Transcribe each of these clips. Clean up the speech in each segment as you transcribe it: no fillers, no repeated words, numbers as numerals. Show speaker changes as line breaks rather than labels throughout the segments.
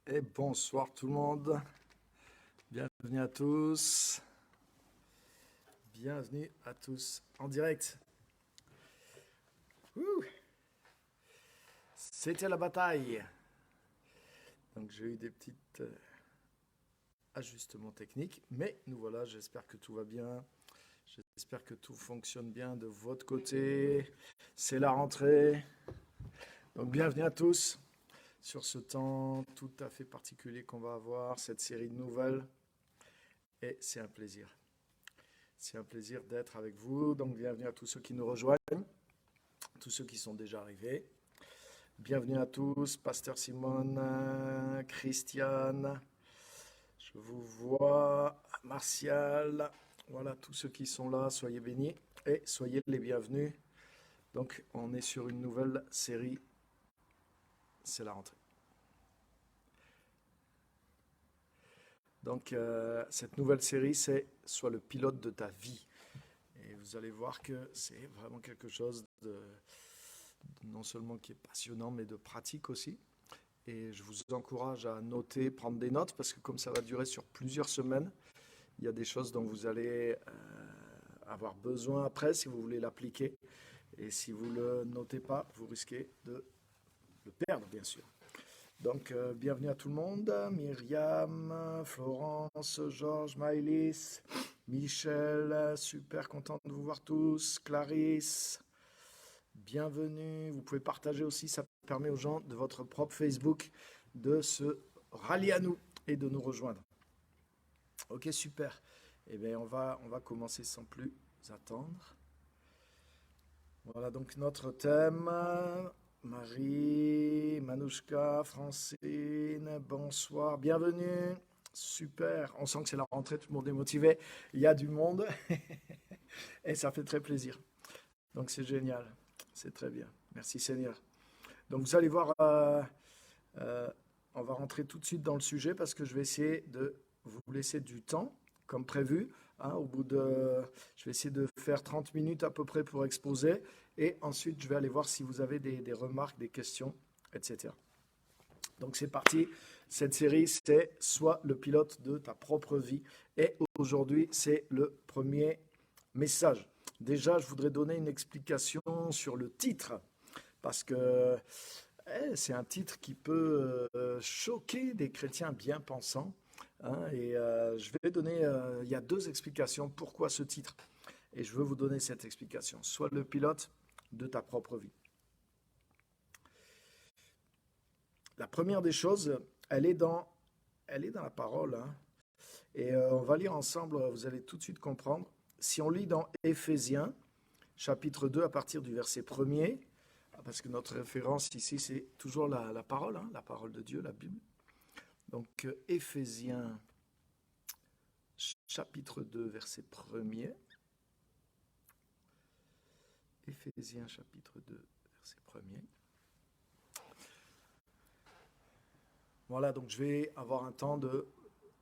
Et bonsoir tout le monde, bienvenue à tous, bienvenue à tous en direct. Ouh. C'était la bataille. Donc j'ai eu des petits ajustements techniques, mais nous voilà, j'espère que tout va bien, j'espère que tout fonctionne bien de votre côté. C'est la rentrée, donc bienvenue à tous sur ce temps tout à fait particulier qu'on va avoir, cette série de nouvelles, et c'est un plaisir. C'est un plaisir d'être avec vous, donc bienvenue à tous ceux qui nous rejoignent, tous ceux qui sont déjà arrivés. Bienvenue à tous, Pasteur Simone, Christiane, je vous vois, Martial, voilà tous ceux qui sont là, soyez bénis et soyez les bienvenus. Donc on est sur une nouvelle série, c'est la rentrée. Donc cette nouvelle série, c'est Sois le pilote de ta vie. Et vous allez voir que c'est vraiment quelque chose de non seulement qui est passionnant, mais de pratique aussi. Et je vous encourage à noter, prendre des notes, parce que comme ça va durer sur plusieurs semaines, il y a des choses dont vous allez avoir besoin après si vous voulez l'appliquer. Et si vous ne le notez pas, vous risquez de le perdre, bien sûr. Donc, bienvenue à tout le monde. Myriam, Florence, Georges, Maëlys, Michel, super content de vous voir tous. Clarisse, bienvenue. Vous pouvez partager aussi, ça permet aux gens de votre propre Facebook de se rallier à nous et de nous rejoindre. Ok, super. Eh bien, on va commencer sans plus attendre. Voilà donc notre thème. Marie, Manouchka, Francine, bonsoir, bienvenue. Super, on sent que c'est la rentrée, tout le monde est motivé. Il y a du monde et ça fait très plaisir. Donc c'est génial, c'est très bien. Merci Seigneur. Donc vous allez voir, on va rentrer tout de suite dans le sujet parce que je vais essayer de vous laisser du temps, comme prévu. Hein, je vais essayer de faire 30 minutes à peu près pour exposer. Et ensuite, je vais aller voir si vous avez des remarques, des questions, etc. Donc c'est parti. Cette série, c'est Sois le pilote de ta propre vie. Et aujourd'hui, c'est le premier message. Déjà, je voudrais donner une explication sur le titre. Parce que c'est un titre qui peut choquer des chrétiens bien pensants. Hein, et je vais donner, il y a deux explications pourquoi ce titre. Et je veux vous donner cette explication. Sois le pilote de ta propre vie. La première des choses, elle est dans la parole. Hein, et on va lire ensemble, vous allez tout de suite comprendre. Si on lit dans Éphésiens, chapitre 2, à partir du verset 1er, parce que notre référence ici, c'est toujours la parole, hein, la parole de Dieu, la Bible. Donc, Éphésiens, chapitre 2, verset 1er. Éphésiens, chapitre 2, verset 1er. Voilà, donc je vais avoir un temps de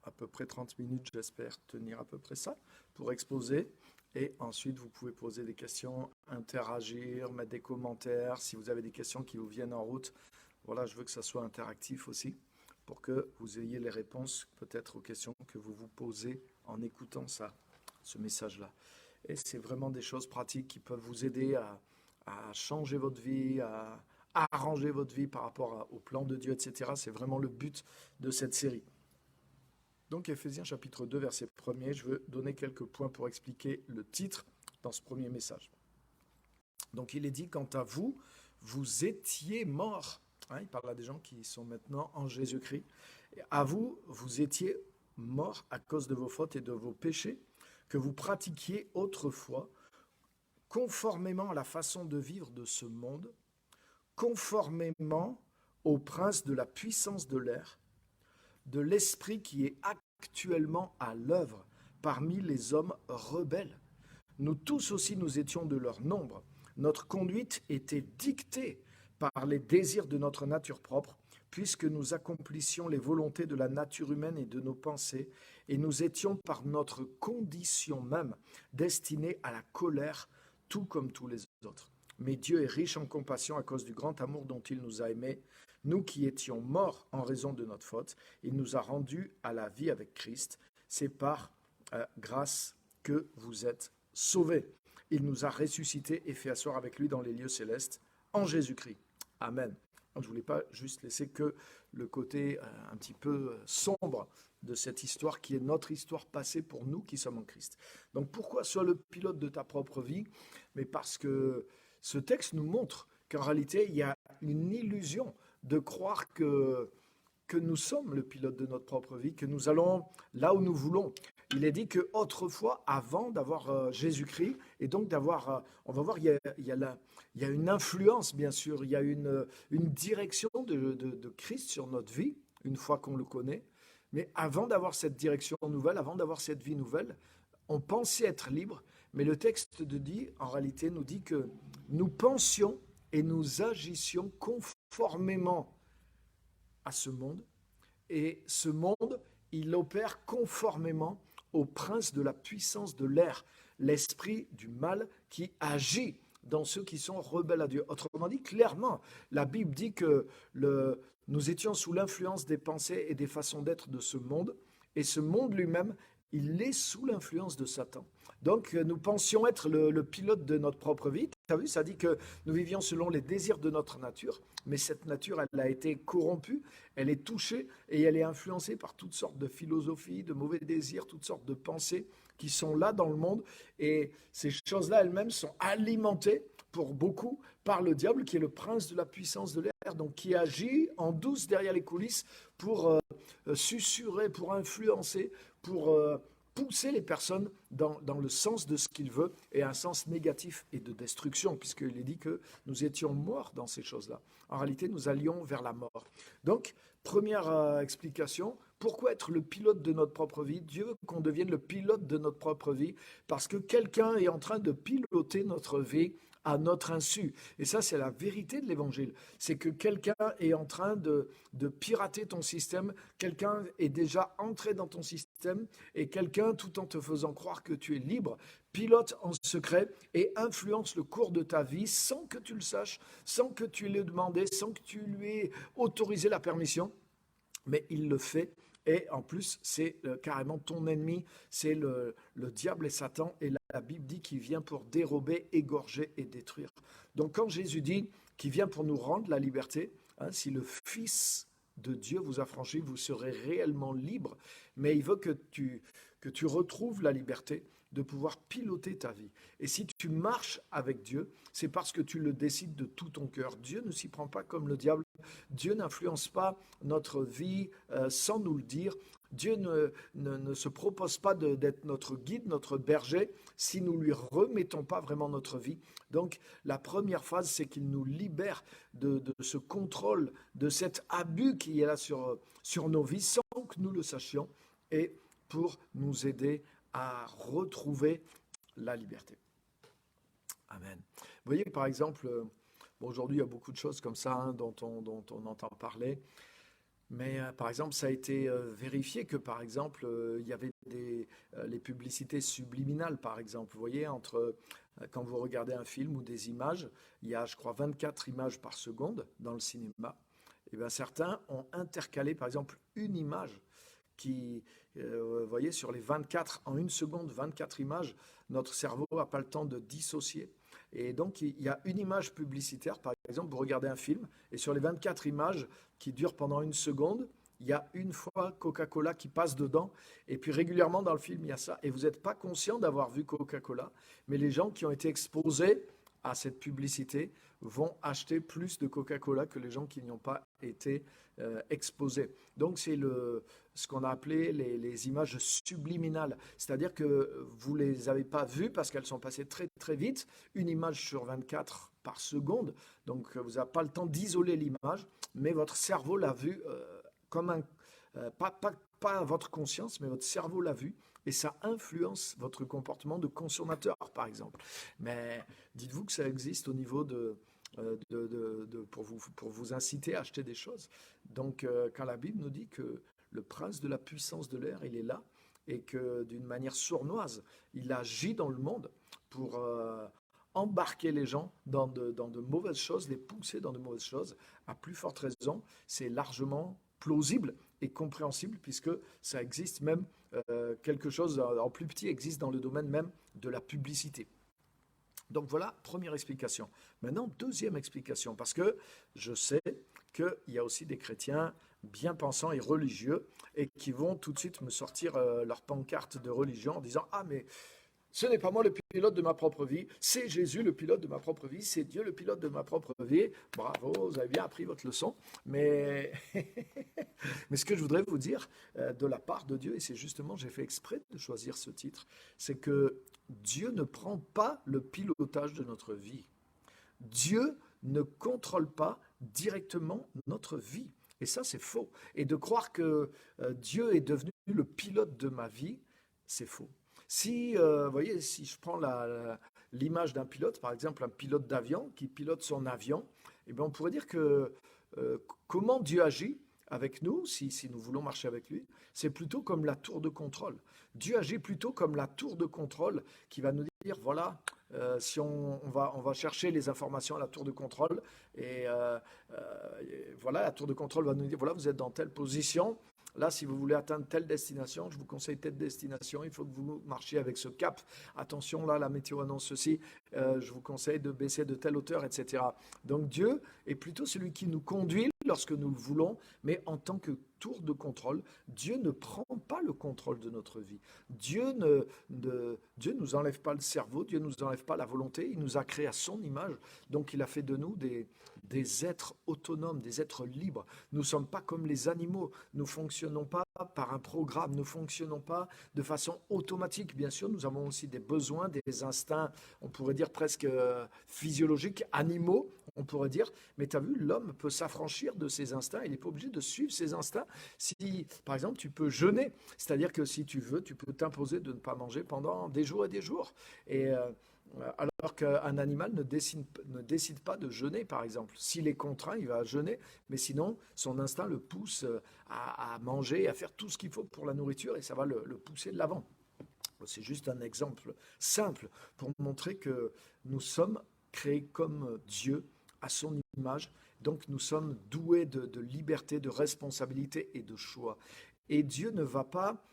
à peu près 30 minutes, j'espère tenir à peu près ça, pour exposer. Et ensuite, vous pouvez poser des questions, interagir, mettre des commentaires. Si vous avez des questions qui vous viennent en route, voilà, je veux que ça soit interactif aussi, pour que vous ayez les réponses peut-être aux questions que vous vous posez en écoutant ce message-là. Et c'est vraiment des choses pratiques qui peuvent vous aider à changer votre vie, à arranger votre vie par rapport au plan de Dieu, etc. C'est vraiment le but de cette série. Donc Éphésiens chapitre 2, verset 1er, je veux donner quelques points pour expliquer le titre dans ce premier message. Donc il est dit, quant à vous, vous étiez morts. Hein, il parle à des gens qui sont maintenant en Jésus-Christ. Et à vous, vous étiez morts à cause de vos fautes et de vos péchés que vous pratiquiez autrefois, conformément à la façon de vivre de ce monde, conformément au prince de la puissance de l'air, de l'esprit qui est actuellement à l'œuvre parmi les hommes rebelles. Nous tous aussi, nous étions de leur nombre. Notre conduite était dictée par les désirs de notre nature propre, puisque nous accomplissions les volontés de la nature humaine et de nos pensées, et nous étions par notre condition même destinés à la colère, tout comme tous les autres. Mais Dieu est riche en compassion à cause du grand amour dont il nous a aimés. Nous qui étions morts en raison de notre faute, il nous a rendus à la vie avec Christ. C'est par grâce que vous êtes sauvés. Il nous a ressuscités et fait asseoir avec lui dans les lieux célestes en Jésus-Christ. Amen. Je ne voulais pas juste laisser que le côté un petit peu sombre de cette histoire qui est notre histoire passée pour nous qui sommes en Christ. Donc pourquoi sois le pilote de ta propre vie? Mais parce que ce texte nous montre qu'en réalité, il y a une illusion de croire que nous sommes le pilote de notre propre vie, que nous allons là où nous voulons. Il est dit qu'autrefois, avant d'avoir Jésus-Christ, et donc d'avoir, on va voir, il y a une influence, bien sûr, il y a une direction de Christ sur notre vie, une fois qu'on le connaît. Mais avant d'avoir cette direction nouvelle, avant d'avoir cette vie nouvelle, on pensait être libre, mais le texte dit, en réalité, nous dit que nous pensions et nous agissions conformément à ce monde. Et ce monde, il opère conformément au prince de la puissance de l'air, l'esprit du mal qui agit dans ceux qui sont rebelles à Dieu. Autrement dit, clairement, la Bible dit que nous étions sous l'influence des pensées et des façons d'être de ce monde, et ce monde lui-même, il est sous l'influence de Satan. Donc, nous pensions être le pilote de notre propre vie. Tu as vu, ça dit que nous vivions selon les désirs de notre nature, mais cette nature, elle a été corrompue, elle est touchée et elle est influencée par toutes sortes de philosophies, de mauvais désirs, toutes sortes de pensées qui sont là dans le monde. Et ces choses-là elles-mêmes sont alimentées pour beaucoup par le diable qui est le prince de la puissance de l'air, donc qui agit en douce derrière les coulisses pour susurrer, pour influencer, pour pousser les personnes dans le sens de ce qu'il veut et un sens négatif et de destruction, puisqu'il est dit que nous étions morts dans ces choses-là. En réalité, nous allions vers la mort. Donc, première explication, pourquoi être le pilote de notre propre vie? Dieu veut qu'on devienne le pilote de notre propre vie, parce que quelqu'un est en train de piloter notre vie à notre insu. Et ça, c'est la vérité de l'évangile. C'est que quelqu'un est en train de pirater ton système, quelqu'un est déjà entré dans ton système, et quelqu'un, tout en te faisant croire que tu es libre, pilote en secret et influence le cours de ta vie sans que tu le saches, sans que tu l'aies demandé, sans que tu lui aies autorisé la permission. Mais il le fait. Et en plus, c'est carrément ton ennemi, c'est le diable et Satan. Et la Bible dit qu'il vient pour dérober, égorger et détruire. Donc quand Jésus dit qu'il vient pour nous rendre la liberté, hein, si le Fils de Dieu vous a franchi, vous serez réellement libre. Mais il veut que tu retrouves la liberté de pouvoir piloter ta vie. Et si tu marches avec Dieu, c'est parce que tu le décides de tout ton cœur. Dieu ne s'y prend pas comme le diable. Dieu n'influence pas notre vie sans nous le dire. Dieu ne se propose pas d'être notre guide, notre berger, si nous ne lui remettons pas vraiment notre vie. Donc la première phase, c'est qu'il nous libère de ce contrôle, de cet abus qui est là sur nos vies, sans que nous le sachions, et pour nous aider à retrouver la liberté. Amen. Vous voyez, par exemple, bon, aujourd'hui, il y a beaucoup de choses comme ça hein, dont on entend parler. Mais par exemple, ça a été vérifié que, par exemple, il y avait les publicités subliminales, par exemple. Vous voyez, quand vous regardez un film ou des images, il y a, je crois, 24 images par seconde dans le cinéma. Et bien, certains ont intercalé, par exemple, une image qui, vous voyez, sur les 24, en une seconde, 24 images, notre cerveau n'a pas le temps de dissocier. Et donc, il y a une image publicitaire, par exemple, vous regardez un film, et sur les 24 images qui durent pendant une seconde, il y a une fois Coca-Cola qui passe dedans, et puis régulièrement dans le film, il y a ça. Et vous n'êtes pas conscient d'avoir vu Coca-Cola, mais les gens qui ont été exposés à cette publicité vont acheter plus de Coca-Cola que les gens qui n'y ont pas été exposés. Donc c'est ce qu'on a appelé les images subliminales, c'est-à-dire que vous ne les avez pas vues parce qu'elles sont passées très très vite, une image sur 24 par seconde, donc vous n'avez pas le temps d'isoler l'image, mais votre cerveau l'a vue comme pas votre conscience, mais votre cerveau l'a vue, et ça influence votre comportement de consommateur, par exemple. Mais dites-vous que ça existe au niveau pour vous inciter à acheter des choses. Donc, quand la Bible nous dit que le prince de la puissance de l'air, il est là, et que d'une manière sournoise, il agit dans le monde pour embarquer les gens dans de mauvaises choses, les pousser dans de mauvaises choses, à plus forte raison, c'est largement plausible et compréhensible puisque ça existe même, quelque chose en plus petit existe dans le domaine même de la publicité. Donc voilà, première explication. Maintenant, deuxième explication, parce que je sais qu'il y a aussi des chrétiens bien pensants et religieux et qui vont tout de suite me sortir leur pancarte de religion en disant: Ah, mais ce n'est pas moi le pilote de ma propre vie, c'est Jésus le pilote de ma propre vie, c'est Dieu le pilote de ma propre vie. Bravo, vous avez bien appris votre leçon. Mais, mais ce que je voudrais vous dire de la part de Dieu, et c'est justement, j'ai fait exprès de choisir ce titre, c'est que Dieu ne prend pas le pilotage de notre vie. Dieu ne contrôle pas directement notre vie. Et ça, c'est faux. Et de croire que Dieu est devenu le pilote de ma vie, c'est faux. Si, vous voyez, si je prends l'image d'un pilote, par exemple un pilote d'avion qui pilote son avion, eh bien on pourrait dire que comment Dieu agit avec nous, si nous voulons marcher avec lui, c'est plutôt comme la tour de contrôle. Dieu agit plutôt comme la tour de contrôle qui va nous dire, voilà, si on va chercher les informations à la tour de contrôle, et voilà, la tour de contrôle va nous dire, voilà, vous êtes dans telle position. Là, si vous voulez atteindre telle destination, je vous conseille telle destination, il faut que vous marchiez avec ce cap. Attention, là, la météo annonce ceci, je vous conseille de baisser de telle hauteur, etc. Donc Dieu est plutôt celui qui nous conduit lorsque nous le voulons, mais en tant que tour de contrôle, Dieu ne prend pas le contrôle de notre vie. Dieu nous enlève pas le cerveau, Dieu nous enlève pas la volonté, il nous a créés à son image, donc il a fait de nous des êtres autonomes, des êtres libres. Nous ne sommes pas comme les animaux, nous ne fonctionnons pas par un programme, nous ne fonctionnons pas de façon automatique. Bien sûr, nous avons aussi des besoins, des instincts, on pourrait dire presque physiologiques, animaux, on pourrait dire. Mais tu as vu, l'homme peut s'affranchir de ses instincts, il n'est pas obligé de suivre ses instincts. Si, par exemple, tu peux jeûner, c'est-à-dire que si tu veux, tu peux t'imposer de ne pas manger pendant des jours et des jours. Et alors qu'un animal ne décide pas de jeûner, par exemple. S'il est contraint, il va jeûner, mais sinon, son instinct le pousse à manger, à faire tout ce qu'il faut pour la nourriture, et ça va le pousser de l'avant. C'est juste un exemple simple pour montrer que nous sommes créés comme Dieu, à son image, donc nous sommes doués de liberté, de responsabilité et de choix. Et Dieu ne va pas,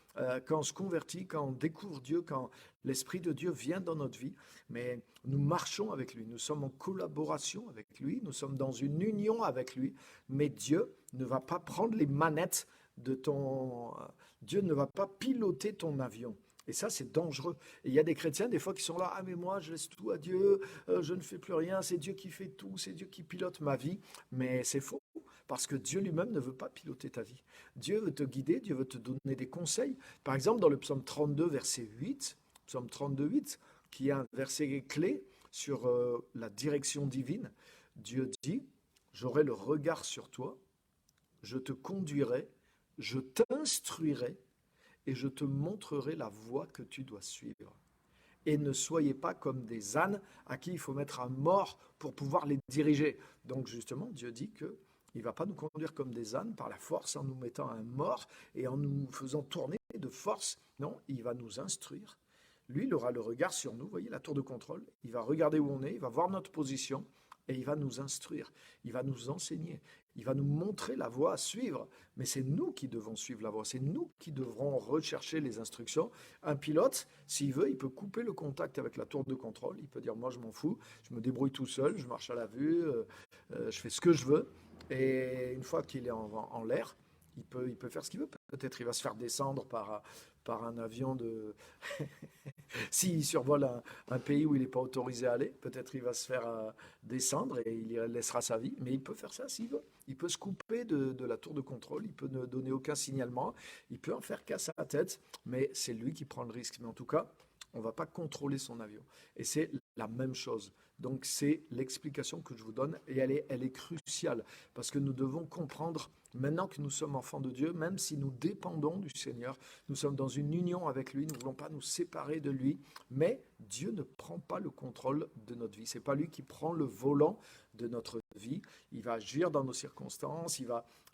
quand on se convertit, quand on découvre Dieu, quand l'Esprit de Dieu vient dans notre vie, mais nous marchons avec lui, nous sommes en collaboration avec lui, nous sommes dans une union avec lui, mais Dieu ne va pas prendre les manettes de ton... Dieu ne va pas piloter ton avion. Et ça, c'est dangereux. Et il y a des chrétiens, des fois, qui sont là, ah mais moi, je laisse tout à Dieu, je ne fais plus rien, c'est Dieu qui fait tout, c'est Dieu qui pilote ma vie. Mais c'est faux, parce que Dieu lui-même ne veut pas piloter ta vie. Dieu veut te guider, Dieu veut te donner des conseils. Par exemple, dans le psaume 32, verset 8, psaume 32, 8, qui est un verset clé sur la direction divine, Dieu dit, j'aurai le regard sur toi, je te conduirai, je t'instruirai, et je te montrerai la voie que tu dois suivre. Et ne soyez pas comme des ânes à qui il faut mettre un mort pour pouvoir les diriger. Donc justement, Dieu dit que il ne va pas nous conduire comme des ânes par la force en nous mettant un mort et en nous faisant tourner de force. Non, il va nous instruire. Lui, il aura le regard sur nous, vous voyez la tour de contrôle. Il va regarder où on est, il va voir notre position et il va nous instruire. Il va nous enseigner. Il va nous montrer la voie à suivre, mais c'est nous qui devons suivre la voie, c'est nous qui devrons rechercher les instructions. Un pilote, s'il veut, il peut couper le contact avec la tour de contrôle, il peut dire moi je m'en fous, je me débrouille tout seul, je marche à la vue, je fais ce que je veux, et une fois qu'il est en l'air, il peut faire ce qu'il veut. Peut-être il va se faire descendre par un avion de... S'il survole un pays où il n'est pas autorisé à aller, peut-être il va se faire descendre et il laissera sa vie. Mais il peut faire ça s'il veut. Il peut se couper de la tour de contrôle, il peut ne donner aucun signalement, il peut en faire qu'à sa tête, mais c'est lui qui prend le risque. Mais en tout cas, on ne va pas contrôler son avion. Et c'est la même chose. Donc c'est l'explication que je vous donne et elle est cruciale parce que nous devons comprendre maintenant que nous sommes enfants de Dieu, même si nous dépendons du Seigneur, nous sommes dans une union avec lui, nous ne voulons pas nous séparer de lui, mais Dieu ne prend pas le contrôle de notre vie. Ce n'est pas lui qui prend le volant de notre vie, il va agir dans nos circonstances,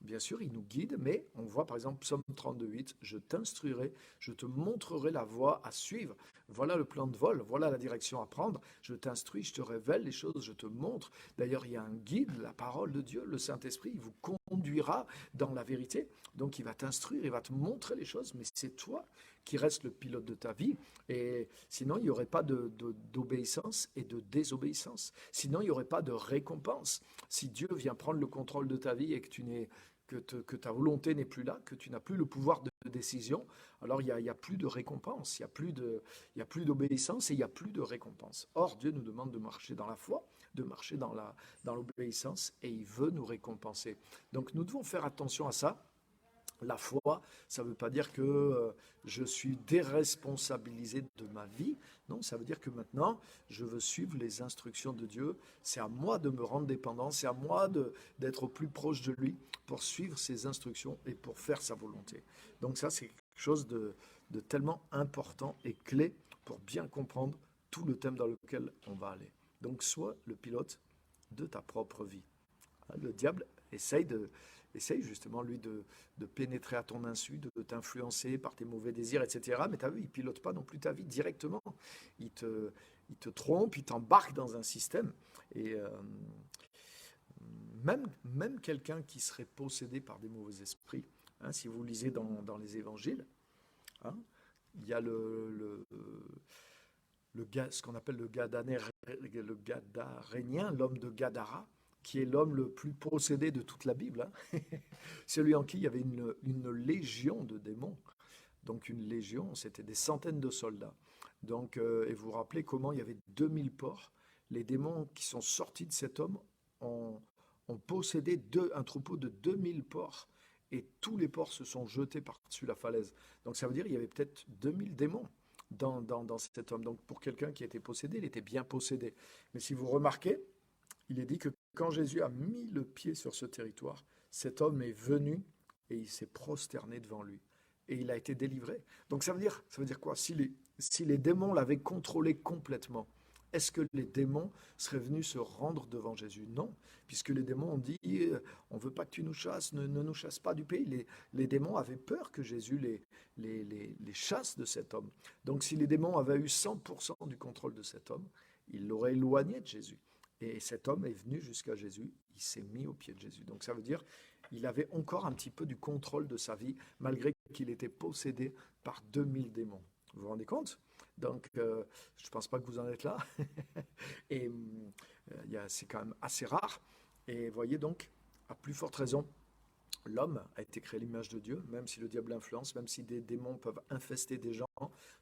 bien sûr, il nous guide, mais on voit par exemple Psaume 32:8, je t'instruirai, je te montrerai la voie à suivre. Voilà le plan de vol, voilà la direction à prendre. Je t'instruis, je te révèle les choses, je te montre. D'ailleurs, il y a un guide, la parole de Dieu, le Saint-Esprit, il vous conduira dans la vérité. Donc, il va t'instruire, il va te montrer les choses, mais c'est toi qui reste le pilote de ta vie. Et sinon, il n'y aurait pas d'obéissance et de désobéissance. Sinon, il n'y aurait pas de récompense. Si Dieu vient prendre le contrôle de ta vie et que ta volonté n'est plus là, que tu n'as plus le pouvoir de décision, alors il y a plus de récompense, il y a plus d'obéissance et il n'y a plus de récompense. Or, Dieu nous demande de marcher dans la foi, de marcher dans l'obéissance et il veut nous récompenser. Donc, nous devons faire attention à ça. La foi, ça ne veut pas dire que je suis déresponsabilisé de ma vie. Non, ça veut dire que maintenant, je veux suivre les instructions de Dieu. C'est à moi de me rendre dépendant, c'est à moi d'être au plus proche de lui pour suivre ses instructions et pour faire sa volonté. Donc ça, c'est quelque chose de tellement important et clé pour bien comprendre tout le thème dans lequel on va aller. Donc, sois le pilote de ta propre vie. Le diable essaye justement, lui, de pénétrer à ton insu, de t'influencer par tes mauvais désirs, etc. Mais tu as vu, il ne pilote pas non plus ta vie directement. Il te trompe, il t'embarque dans un système. Et même quelqu'un qui serait possédé par des mauvais esprits, hein, si vous lisez dans les évangiles, hein, il y a ce qu'on appelle le Gadarénien, l'homme de Gadara, qui est l'homme le plus possédé de toute la Bible. Hein. Celui en qui il y avait une légion de démons. Donc une légion, c'était des centaines de soldats. Donc, et vous vous rappelez comment il y avait 2000 porcs. Les démons qui sont sortis de cet homme ont possédé un troupeau de 2000 porcs. Et tous les porcs se sont jetés par-dessus la falaise. Donc ça veut dire qu'il y avait peut-être 2000 démons dans cet homme. Donc pour quelqu'un qui était possédé, il était bien possédé. Mais si vous remarquez, il est dit que quand Jésus a mis le pied sur ce territoire, cet homme est venu et il s'est prosterné devant lui. Et il a été délivré. Donc ça veut dire quoi? Si les démons l'avaient contrôlé complètement, est-ce que les démons seraient venus se rendre devant Jésus? Non, puisque les démons ont dit, on ne veut pas que tu nous chasses, ne nous chasse pas du pays. Les démons avaient peur que Jésus les chasse de cet homme. Donc si les démons avaient eu 100% du contrôle de cet homme, ils l'auraient éloigné de Jésus. Et cet homme est venu jusqu'à Jésus, il s'est mis aux pieds de Jésus. Donc ça veut dire qu'il avait encore un petit peu du contrôle de sa vie, malgré qu'il était possédé par 2000 démons. Vous vous rendez compte? Donc je ne pense pas que vous en êtes là. Et c'est quand même assez rare. Et voyez donc, à plus forte raison, l'homme a été créé à l'image de Dieu, même si le diable influence, même si des démons peuvent infester des gens,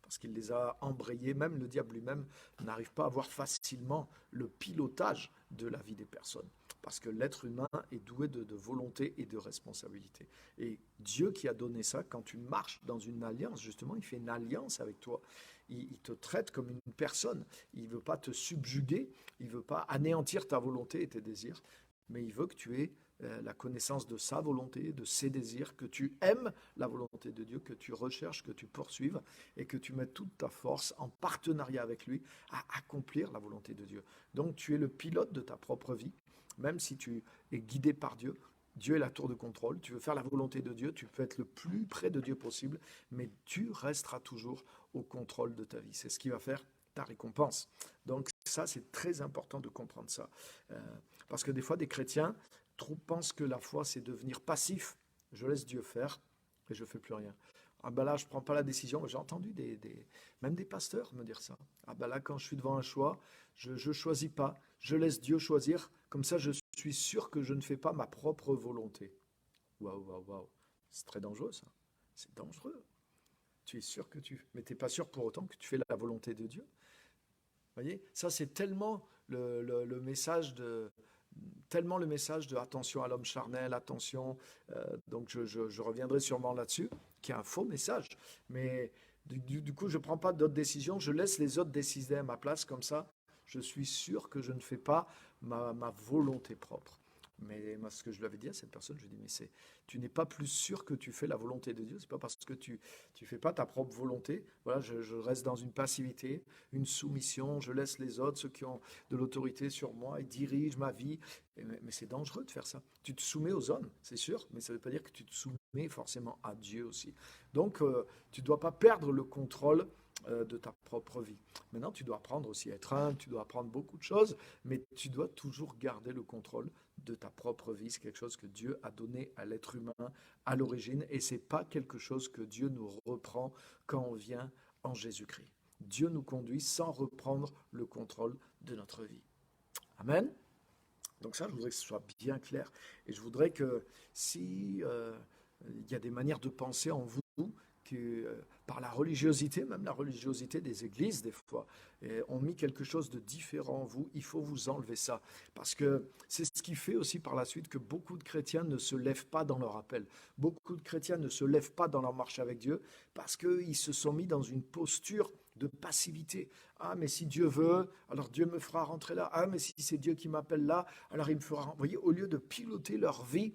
parce qu'il les a embrayés, même le diable lui-même n'arrive pas à avoir facilement le pilotage de la vie des personnes. Parce que l'être humain est doué de volonté et de responsabilité. Et Dieu qui a donné ça, quand tu marches dans une alliance, justement, il fait une alliance avec toi. Il te traite comme une personne. Il ne veut pas te subjuguer, il ne veut pas anéantir ta volonté et tes désirs, mais il veut que tu aies la connaissance de sa volonté, de ses désirs, que tu aimes la volonté de Dieu, que tu recherches, que tu poursuives et que tu mettes toute ta force en partenariat avec lui à accomplir la volonté de Dieu. Donc tu es le pilote de ta propre vie, même si tu es guidé par Dieu. Dieu est la tour de contrôle, tu veux faire la volonté de Dieu, tu peux être le plus près de Dieu possible, mais tu resteras toujours au contrôle de ta vie. C'est ce qui va faire ta récompense. Donc ça, c'est très important de comprendre ça. Parce que des fois, des chrétiens pensent que la foi, c'est devenir passif. Je laisse Dieu faire et je ne fais plus rien. Ah ben là, je ne prends pas la décision. J'ai entendu même des pasteurs me dire ça. Ah ben là, quand je suis devant un choix, je ne choisis pas. Je laisse Dieu choisir. Comme ça, je suis sûr que je ne fais pas ma propre volonté. Waouh, waouh, waouh. C'est très dangereux, ça. C'est dangereux. Tu es sûr que mais tu n'es pas sûr pour autant que tu fais la volonté de Dieu. Vous voyez, ça, c'est tellement le message tellement le message de attention à l'homme charnel, attention, donc je reviendrai sûrement là-dessus, qui est un faux message. Mais du coup, je ne prends pas d'autres décisions, je laisse les autres décider à ma place, comme ça, je suis sûr que je ne fais pas ma volonté propre. Mais moi, ce que je lui avais dit à cette personne, je lui ai dit, mais tu n'es pas plus sûr que tu fais la volonté de Dieu. C'est pas parce que tu fais pas ta propre volonté. Voilà, je reste dans une passivité, une soumission. Je laisse les autres, ceux qui ont de l'autorité sur moi, ils dirigent ma vie. Mais c'est dangereux de faire ça. Tu te soumets aux hommes, c'est sûr, mais ça ne veut pas dire que tu te soumets forcément à Dieu aussi. Donc, tu ne dois pas perdre le contrôle de ta propre vie. Maintenant, tu dois apprendre aussi à être humble, tu dois apprendre beaucoup de choses, mais tu dois toujours garder le contrôle de ta propre vie. C'est quelque chose que Dieu a donné à l'être humain à l'origine et c'est pas quelque chose que Dieu nous reprend quand on vient en Jésus-Christ. Dieu nous conduit sans reprendre le contrôle de notre vie. Amen. Donc ça, je voudrais que ce soit bien clair. Et je voudrais que si il y a des manières de penser en vous qui, par la religiosité, même la religiosité des églises, des fois, ont mis quelque chose de différent en vous, il faut vous enlever ça. Parce que c'est ce qui fait aussi par la suite que beaucoup de chrétiens ne se lèvent pas dans leur appel. Beaucoup de chrétiens ne se lèvent pas dans leur marche avec Dieu parce qu'ils se sont mis dans une posture de passivité. Ah, mais si Dieu veut, alors Dieu me fera rentrer là. Ah, mais si c'est Dieu qui m'appelle là, alors il me fera. Vous voyez, au lieu de piloter leur vie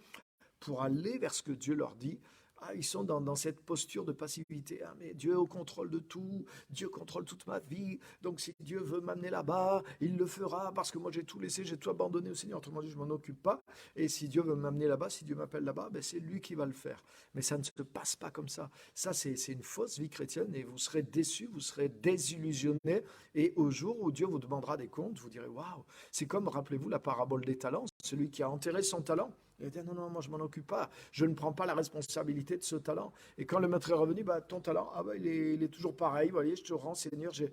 pour aller vers ce que Dieu leur dit, ah, ils sont dans cette posture de passivité. Ah, mais Dieu est au contrôle de tout. Dieu contrôle toute ma vie. Donc, si Dieu veut m'amener là-bas, il le fera parce que moi, j'ai tout laissé, j'ai tout abandonné au Seigneur. Autrement dit, je ne m'en occupe pas. Et si Dieu veut m'amener là-bas, si Dieu m'appelle là-bas, ben, c'est lui qui va le faire. Mais ça ne se passe pas comme ça. Ça, c'est une fausse vie chrétienne et vous serez déçus, vous serez désillusionnés. Et au jour où Dieu vous demandera des comptes, vous direz, waouh, c'est comme, rappelez-vous, la parabole des talents. Celui qui a enterré son talent. Il a dit, non, non, moi je m'en occupe pas. Je ne prends pas la responsabilité de ce talent. Et quand le maître est revenu, bah, ton talent, ah bah, il est toujours pareil. Vous voyez, je te rends, Seigneur, je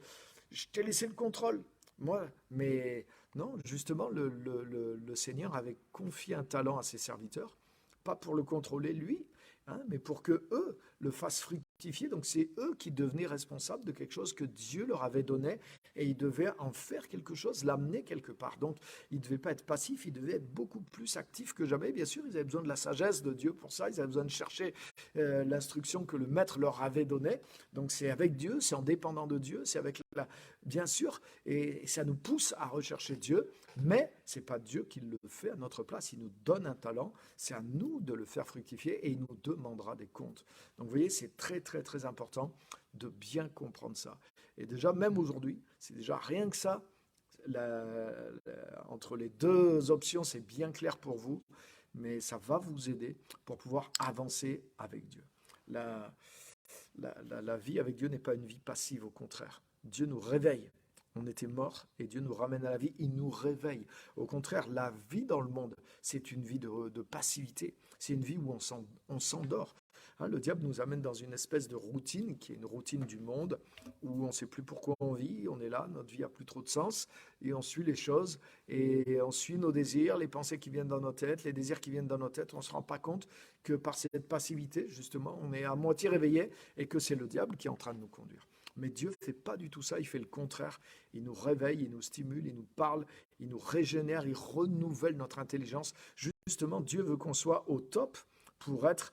t'ai laissé le contrôle. Moi, mais non, justement, le Seigneur avait confié un talent à ses serviteurs, pas pour le contrôler lui, hein, mais pour que eux le fassent fructifier. Donc c'est eux qui devenaient responsables de quelque chose que Dieu leur avait donné et ils devaient en faire quelque chose, l'amener quelque part. Donc ils ne devaient pas être passifs, ils devaient être beaucoup plus actifs que jamais. Bien sûr, ils avaient besoin de la sagesse de Dieu pour ça, ils avaient besoin de chercher l'instruction que le maître leur avait donnée. Donc c'est avec Dieu, c'est en dépendant de Dieu, c'est avec la... Bien sûr, et ça nous pousse à rechercher Dieu, mais c'est pas Dieu qui le fait à notre place. Il nous donne un talent, c'est à nous de le faire fructifier et il nous demandera des comptes. Donc vous voyez, c'est très très très important de bien comprendre ça. Et déjà, même aujourd'hui, c'est déjà rien que ça, entre les deux options, c'est bien clair pour vous, mais ça va vous aider pour pouvoir avancer avec Dieu. La, la vie avec Dieu n'est pas une vie passive, au contraire. Dieu nous réveille. On était morts et Dieu nous ramène à la vie, il nous réveille. Au contraire, la vie dans le monde, c'est une vie de passivité. C'est une vie où on s'endort. Hein, le diable nous amène dans une espèce de routine qui est une routine du monde où on ne sait plus pourquoi on vit, on est là, notre vie a plus trop de sens et on suit les choses et on suit nos désirs, les pensées qui viennent dans nos têtes, les désirs qui viennent dans nos têtes. On ne se rend pas compte que par cette passivité, justement, on est à moitié réveillé et que c'est le diable qui est en train de nous conduire. Mais Dieu ne fait pas du tout ça, il fait le contraire. Il nous réveille, il nous stimule, il nous parle, il nous régénère, il renouvelle notre intelligence. Justement, Dieu veut qu'on soit au top pour être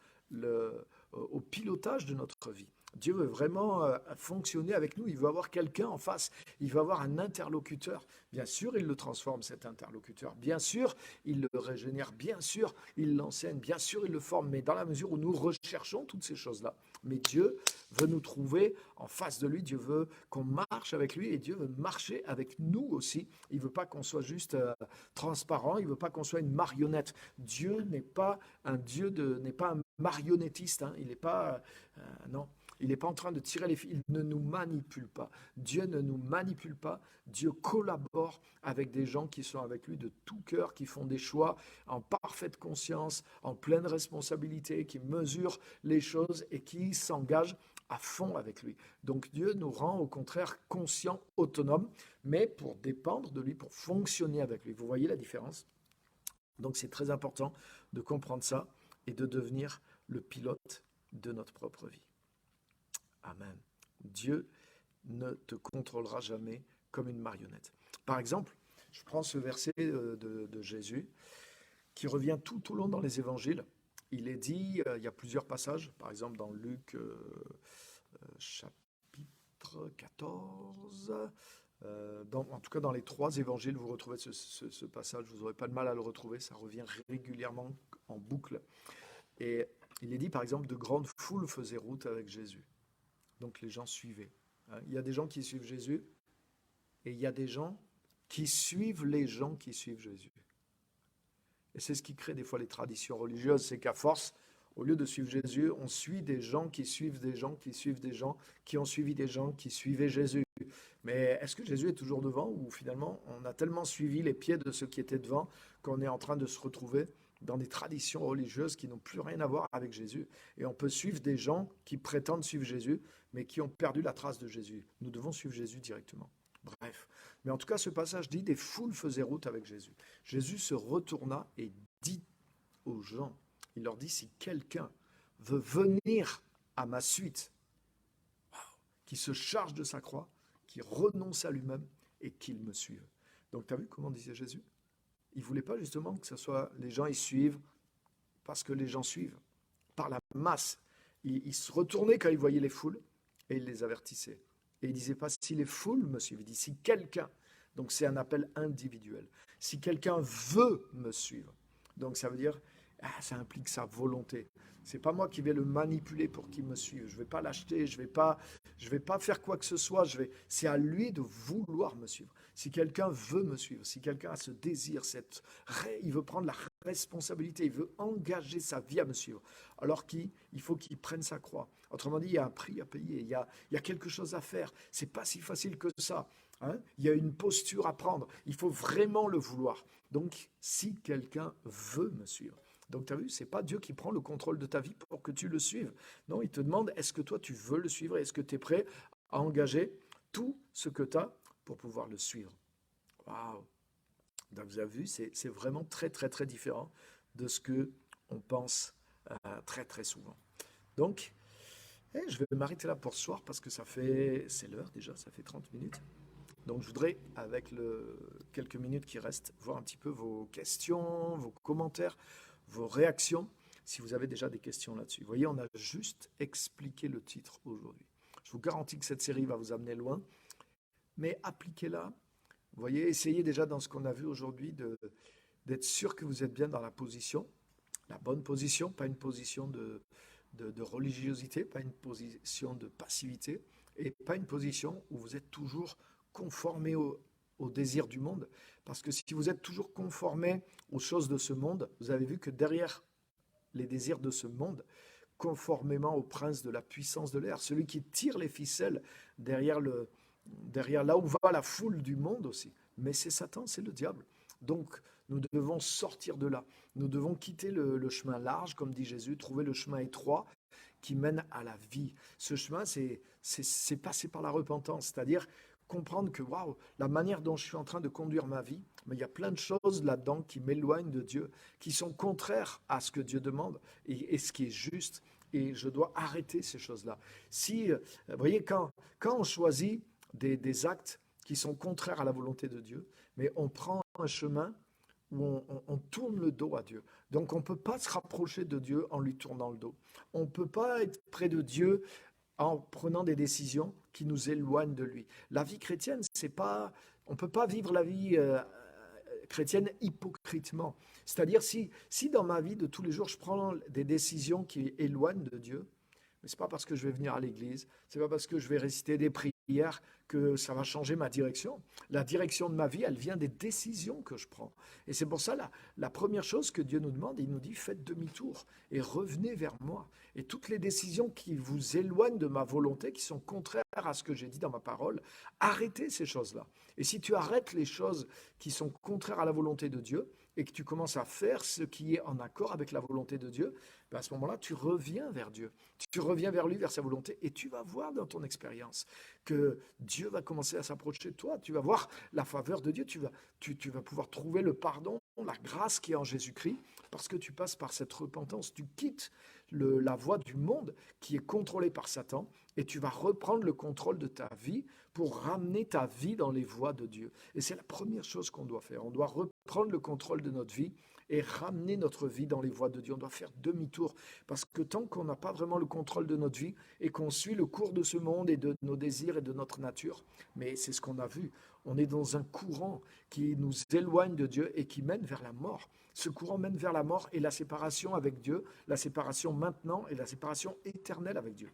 au pilotage de notre vie. Dieu veut vraiment fonctionner avec nous, il veut avoir quelqu'un en face, il veut avoir un interlocuteur. Bien sûr, il le transforme, cet interlocuteur. Bien sûr, il le régénère. Bien sûr, il l'enseigne. Bien sûr, il le forme. Mais dans la mesure où nous recherchons toutes ces choses-là, mais Dieu veut nous trouver en face de lui. Dieu veut qu'on marche avec lui et Dieu veut marcher avec nous aussi. Il ne veut pas qu'on soit juste transparent. Il ne veut pas qu'on soit une marionnette. Dieu n'est pas n'est pas un marionnettiste. Hein. Il n'est pas... non. Il n'est pas en train de tirer les fils, il ne nous manipule pas. Dieu ne nous manipule pas. Dieu collabore avec des gens qui sont avec lui de tout cœur, qui font des choix en parfaite conscience, en pleine responsabilité, qui mesurent les choses et qui s'engagent à fond avec lui. Donc Dieu nous rend au contraire conscients, autonomes, mais pour dépendre de lui, pour fonctionner avec lui. Vous voyez la différence ? Donc c'est très important de comprendre ça et de devenir le pilote de notre propre vie. Amen. Dieu ne te contrôlera jamais comme une marionnette. Par exemple, je prends ce verset de Jésus qui revient tout au long dans les évangiles. Il est dit, il y a plusieurs passages, par exemple dans Luc chapitre 14, En tout cas, dans les trois évangiles, vous retrouvez ce passage, vous n'aurez pas de mal à le retrouver, ça revient régulièrement en boucle. Et il est dit, par exemple, de grandes foules faisaient route avec Jésus. Donc les gens suivaient. Hein. Il y a des gens qui suivent Jésus et il y a des gens qui suivent les gens qui suivent Jésus. Et c'est ce qui crée des fois les traditions religieuses, c'est qu'à force, au lieu de suivre Jésus, on suit des gens qui suivent des gens qui suivent des gens qui ont suivi des gens qui suivaient Jésus. Mais est-ce que Jésus est toujours devant ou finalement on a tellement suivi les pieds de ceux qui étaient devant qu'on est en train de se retrouver dans des traditions religieuses qui n'ont plus rien à voir avec Jésus. Et on peut suivre des gens qui prétendent suivre Jésus, mais qui ont perdu la trace de Jésus. Nous devons suivre Jésus directement. Bref. Mais en tout cas, ce passage dit, des foules faisaient route avec Jésus. Jésus se retourna et dit aux gens, il leur dit, si quelqu'un veut venir à ma suite, qui se charge de sa croix, qui renonce à lui-même et qu'il me suive. Donc, tu as vu comment disait Jésus? Il ne voulait pas justement que ce soit les gens, ils suivent parce que les gens suivent, par la masse. Il se retournait quand il voyait les foules et il les avertissait. Et il ne disait pas si les foules me suivent, il dit si quelqu'un, donc c'est un appel individuel, si quelqu'un veut me suivre, donc ça veut dire, ça implique sa volonté. C'est pas moi qui vais le manipuler pour qu'il me suive. Je vais pas l'acheter, je vais pas faire quoi que ce soit. C'est à lui de vouloir me suivre. Si quelqu'un veut me suivre, si quelqu'un a ce désir, il veut prendre la responsabilité, il veut engager sa vie à me suivre, alors il faut qu'il prenne sa croix. Autrement dit, il y a un prix à payer, il y a quelque chose à faire. C'est pas si facile que ça. Hein. Il y a une posture à prendre. Il faut vraiment le vouloir. Donc, si quelqu'un veut me suivre. Donc, tu as vu, ce n'est pas Dieu qui prend le contrôle de ta vie pour que tu le suives. Non, il te demande, est-ce que toi, tu veux le suivre? Est-ce que tu es prêt à engager tout ce que tu as pour pouvoir le suivre? Waouh! Donc, vous avez vu, c'est vraiment très, très, très différent de ce qu'on pense très, très souvent. Donc, je vais m'arrêter là pour ce soir parce que c'est l'heure déjà, ça fait 30 minutes. Donc, je voudrais, avec quelques minutes qui restent, voir un petit peu vos questions, vos commentaires, vos réactions, si vous avez déjà des questions là-dessus. Vous voyez, on a juste expliqué le titre aujourd'hui. Je vous garantis que cette série va vous amener loin, mais appliquez-la. Vous voyez, essayez déjà dans ce qu'on a vu aujourd'hui d'être sûr que vous êtes bien dans la position, la bonne position, pas une position de religiosité, pas une position de passivité, et pas une position où vous êtes toujours conformé au désir du monde. Parce que si vous êtes toujours conformé aux choses de ce monde, vous avez vu que derrière les désirs de ce monde, conformément au prince de la puissance de l'air, celui qui tire les ficelles derrière là où va la foule du monde aussi. Mais c'est Satan, c'est le diable. Donc, nous devons sortir de là. Nous devons quitter le chemin large, comme dit Jésus, trouver le chemin étroit qui mène à la vie. Ce chemin, c'est passer par la repentance, c'est-à-dire comprendre que waouh, la manière dont je suis en train de conduire ma vie, mais il y a plein de choses là-dedans qui m'éloignent de Dieu, qui sont contraires à ce que Dieu demande et ce qui est juste. Et je dois arrêter ces choses-là. Si, vous voyez, quand on choisit des actes qui sont contraires à la volonté de Dieu, mais on prend un chemin où on tourne le dos à Dieu. Donc on ne peut pas se rapprocher de Dieu en lui tournant le dos. On ne peut pas être près de Dieu en prenant des décisions qui nous éloignent de lui. La vie chrétienne, c'est pas, on ne peut pas vivre la vie chrétienne hypocritement. C'est-à-dire si dans ma vie de tous les jours, je prends des décisions qui éloignent de Dieu, mais ce n'est pas parce que je vais venir à l'église, ce n'est pas parce que je vais réciter des prières que ça va changer ma direction. La direction de ma vie, elle vient des décisions que je prends. Et c'est pour ça, la première chose que Dieu nous demande, il nous dit, faites demi-tour et revenez vers moi. Et toutes les décisions qui vous éloignent de ma volonté, qui sont contraires à ce que j'ai dit dans ma parole, arrêtez ces choses-là. Et si tu arrêtes les choses qui sont contraires à la volonté de Dieu, et que tu commences à faire ce qui est en accord avec la volonté de Dieu, ben à ce moment-là, tu reviens vers Dieu. Tu reviens vers lui, vers sa volonté, et tu vas voir dans ton expérience que Dieu va commencer à s'approcher de toi. Tu vas voir la faveur de Dieu. Tu vas pouvoir trouver le pardon, la grâce qui est en Jésus-Christ, parce que tu passes par cette repentance. Tu quittes la voie du monde qui est contrôlée par Satan, et tu vas reprendre le contrôle de ta vie pour ramener ta vie dans les voies de Dieu. Et c'est la première chose qu'on doit faire. On doit prendre le contrôle de notre vie et ramener notre vie dans les voies de Dieu. On doit faire demi-tour parce que tant qu'on n'a pas vraiment le contrôle de notre vie et qu'on suit le cours de ce monde et de nos désirs et de notre nature, mais c'est ce qu'on a vu, on est dans un courant qui nous éloigne de Dieu et qui mène vers la mort. Ce courant mène vers la mort et la séparation avec Dieu, la séparation maintenant et la séparation éternelle avec Dieu.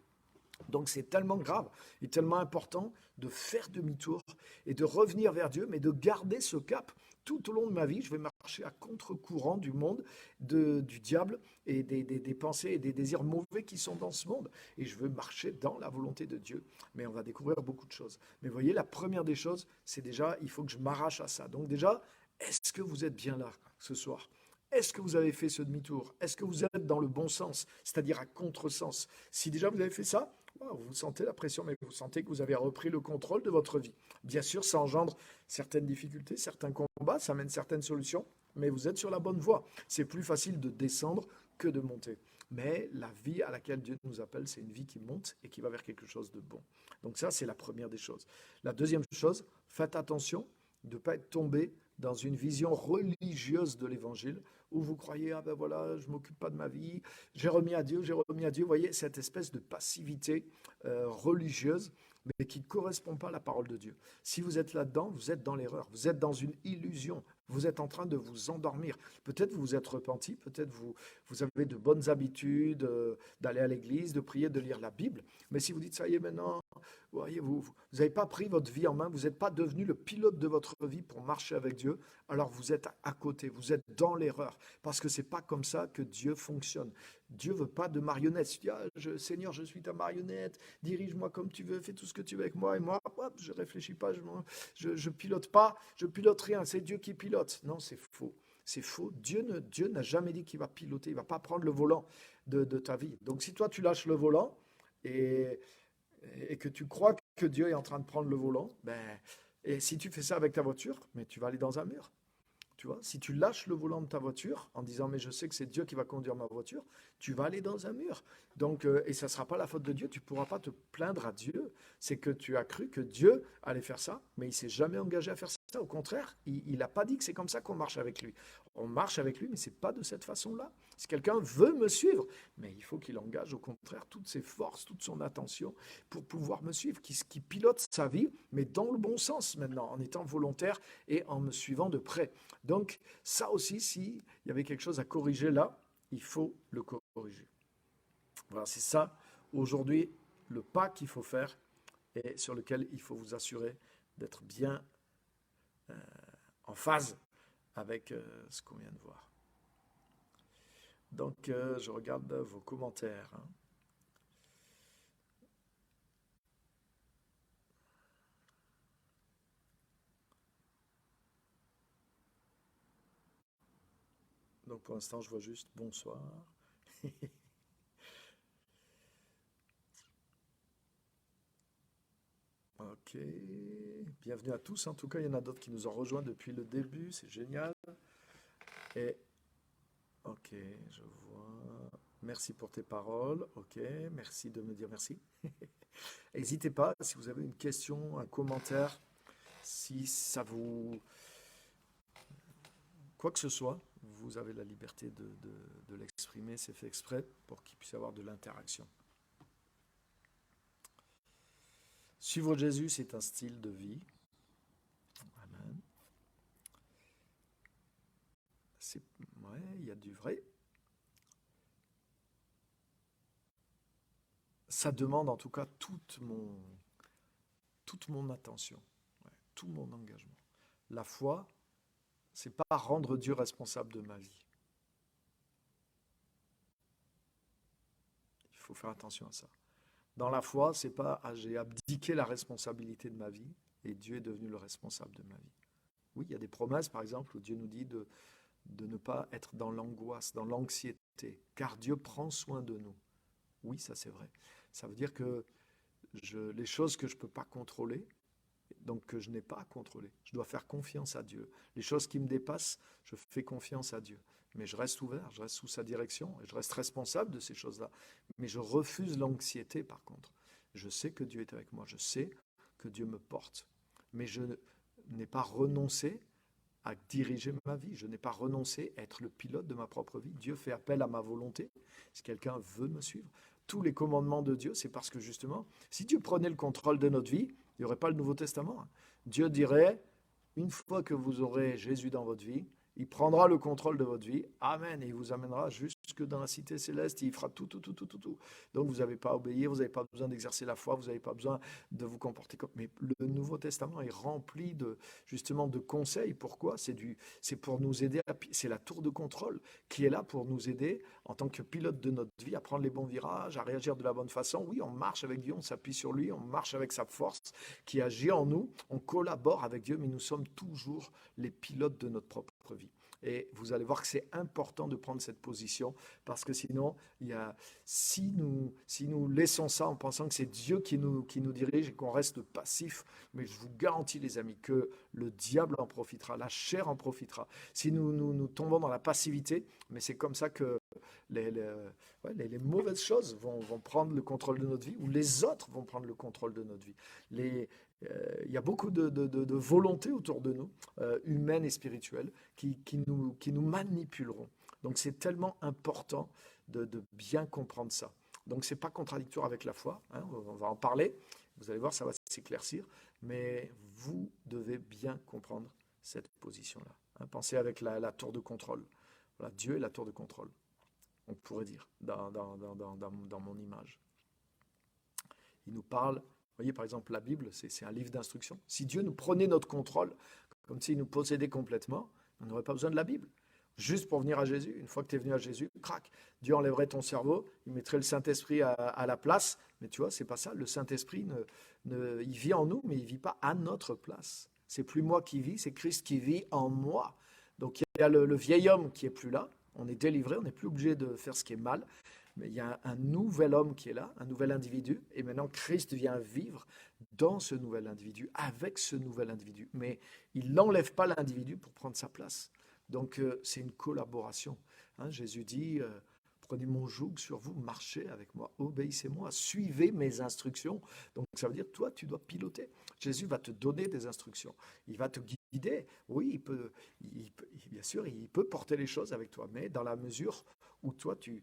Donc c'est tellement grave et tellement important de faire demi-tour et de revenir vers Dieu, mais de garder ce cap. Tout au long de ma vie, je vais marcher à contre-courant du monde, du diable et des pensées et des désirs mauvais qui sont dans ce monde. Et je veux marcher dans la volonté de Dieu. Mais on va découvrir beaucoup de choses. Mais vous voyez, la première des choses, c'est déjà, il faut que je m'arrache à ça. Donc déjà, est-ce que vous êtes bien là ce soir? Est-ce que vous avez fait ce demi-tour? Est-ce que vous êtes dans le bon sens, c'est-à-dire à contresens? Si déjà vous avez fait ça, vous sentez la pression, mais vous sentez que vous avez repris le contrôle de votre vie. Bien sûr, ça engendre certaines difficultés, certains combats, ça mène certaines solutions, mais vous êtes sur la bonne voie. C'est plus facile de descendre que de monter. Mais la vie à laquelle Dieu nous appelle, c'est une vie qui monte et qui va vers quelque chose de bon. Donc ça, c'est la première des choses. La deuxième chose, faites attention de ne pas être tombé dans une vision religieuse de l'évangile où vous croyez, ah ben voilà, je ne m'occupe pas de ma vie, j'ai remis à Dieu. Vous voyez, cette espèce de passivité religieuse, mais qui ne correspond pas à la parole de Dieu. Si vous êtes là-dedans, vous êtes dans l'erreur, vous êtes dans une illusion, vous êtes en train de vous endormir. Peut-être vous vous êtes repenti, peut-être vous avez de bonnes habitudes d'aller à l'église, de prier, de lire la Bible, mais si vous dites, ça y est maintenant, vous voyez, vous n'avez pas pris votre vie en main, vous n'êtes pas devenu le pilote de votre vie pour marcher avec Dieu, alors vous êtes à côté, vous êtes dans l'erreur, parce que ce n'est pas comme ça que Dieu fonctionne. Dieu ne veut pas de marionnettes. Si tu dis, ah, Seigneur, je suis ta marionnette, dirige-moi comme tu veux, fais tout ce que tu veux avec moi, et moi, hop, je ne réfléchis pas, je pilote pas, je pilote rien, c'est Dieu qui pilote. Non, c'est faux. C'est faux. Dieu n'a jamais dit qu'il va piloter, il ne va pas prendre le volant de ta vie. Donc si toi, tu lâches le volant, et que tu crois que Dieu est en train de prendre le volant, et si tu fais ça avec ta voiture, mais tu vas aller dans un mur. Tu vois, si tu lâches le volant de ta voiture en disant mais je sais que c'est Dieu qui va conduire ma voiture, tu vas aller dans un mur. Donc, et ça ne sera pas la faute de Dieu, tu ne pourras pas te plaindre à Dieu. C'est que tu as cru que Dieu allait faire ça, mais il ne s'est jamais engagé à faire ça. Au contraire, il n'a pas dit que c'est comme ça qu'on marche avec lui. On marche avec lui, mais ce n'est pas de cette façon-là. Si quelqu'un veut me suivre, mais il faut qu'il engage au contraire toutes ses forces, toute son attention pour pouvoir me suivre, qui pilote sa vie, mais dans le bon sens maintenant, en étant volontaire et en me suivant de près. Donc ça aussi, s'il y avait quelque chose à corriger là, il faut le corriger. Voilà, c'est ça aujourd'hui le pas qu'il faut faire et sur lequel il faut vous assurer d'être bien en phase avec ce qu'on vient de voir. Donc je regarde vos commentaires. Donc pour l'instant, je vois juste bonsoir. Ok, bienvenue à tous. En tout cas, il y en a d'autres qui nous ont rejoints depuis le début, c'est génial. Et ok, je vois. Merci pour tes paroles. Ok, merci de me dire merci. N'hésitez pas, si vous avez une question, un commentaire, si ça vous... Quoi que ce soit, vous avez la liberté de l'exprimer, c'est fait exprès pour qu'il puisse y avoir de l'interaction. Suivre Jésus, c'est un style de vie. Amen. Ouais, il y a du vrai. Ça demande en tout cas toute mon attention, ouais, tout mon engagement. La foi, c'est pas rendre Dieu responsable de ma vie. Il faut faire attention à ça. Dans la foi, c'est pas j'ai abdiqué la responsabilité de ma vie et Dieu est devenu le responsable de ma vie. Oui, il y a des promesses, par exemple, où Dieu nous dit de ne pas être dans l'angoisse, dans l'anxiété, car Dieu prend soin de nous. Oui, ça c'est vrai. Ça veut dire que les choses que je ne peux pas contrôler, donc que je n'ai pas à contrôler, je dois faire confiance à Dieu. Les choses qui me dépassent, je fais confiance à Dieu. Mais je reste ouvert, je reste sous sa direction et je reste responsable de ces choses-là. Mais je refuse l'anxiété par contre. Je sais que Dieu est avec moi, je sais que Dieu me porte. Mais je n'ai pas renoncé à diriger ma vie. Je n'ai pas renoncé à être le pilote de ma propre vie. Dieu fait appel à ma volonté. Si quelqu'un veut me suivre, tous les commandements de Dieu, c'est parce que justement, si Dieu prenait le contrôle de notre vie, il n'y aurait pas le Nouveau Testament. Dieu dirait, une fois que vous aurez Jésus dans votre vie, il prendra le contrôle de votre vie. Amen. Et il vous amènera jusque dans la cité céleste. Il fera tout, tout, tout, tout, tout, tout. Donc vous n'avez pas à obéir, vous n'avez pas besoin d'exercer la foi, vous n'avez pas besoin de vous comporter comme... Mais le Nouveau Testament est rempli justement de conseils. Pourquoi? C'est pour nous aider. C'est la tour de contrôle qui est là pour nous aider en tant que pilote de notre vie à prendre les bons virages, à réagir de la bonne façon. Oui, on marche avec Dieu, on s'appuie sur lui, on marche avec sa force qui agit en nous. On collabore avec Dieu, mais nous sommes toujours les pilotes de notre propre vie. Et vous allez voir que c'est important de prendre cette position parce que sinon, si nous laissons ça en pensant que c'est Dieu qui nous dirige et qu'on reste passif, mais je vous garantis les amis que le diable en profitera, la chair en profitera. Si nous tombons dans la passivité, mais c'est comme ça que les mauvaises choses vont prendre le contrôle de notre vie ou les autres vont prendre le contrôle de notre vie. Il y a beaucoup de volonté autour de nous, humaine et spirituelle, qui nous manipuleront. Donc c'est tellement important de bien comprendre ça. Donc c'est pas contradictoire avec la foi, hein, on va en parler, vous allez voir, ça va s'éclaircir, mais vous devez bien comprendre cette position-là. Hein, pensez avec la tour de contrôle. Voilà, Dieu est la tour de contrôle, on pourrait dire, dans mon image. Il nous parle. Vous voyez, par exemple, la Bible, c'est un livre d'instruction. Si Dieu nous prenait notre contrôle, comme s'il nous possédait complètement, on n'aurait pas besoin de la Bible. Juste pour venir à Jésus, une fois que tu es venu à Jésus, crac, Dieu enlèverait ton cerveau, il mettrait le Saint-Esprit à la place. Mais tu vois, c'est pas ça. Le Saint-Esprit, il vit en nous, mais il ne vit pas à notre place. C'est plus moi qui vis, c'est Christ qui vit en moi. Donc il y a le vieil homme qui est plus là. On est délivré, on n'est plus obligé de faire ce qui est mal. Mais il y a un nouvel homme qui est là, un nouvel individu, et maintenant Christ vient vivre dans ce nouvel individu, avec ce nouvel individu. Mais il n'enlève pas l'individu pour prendre sa place. Donc c'est une collaboration. Hein, Jésus dit, prenez mon joug sur vous, marchez avec moi, obéissez-moi, suivez mes instructions. Donc ça veut dire, toi, tu dois piloter. Jésus va te donner des instructions. Il va te guider. Oui, bien sûr, il peut porter les choses avec toi, mais dans la mesure où toi, tu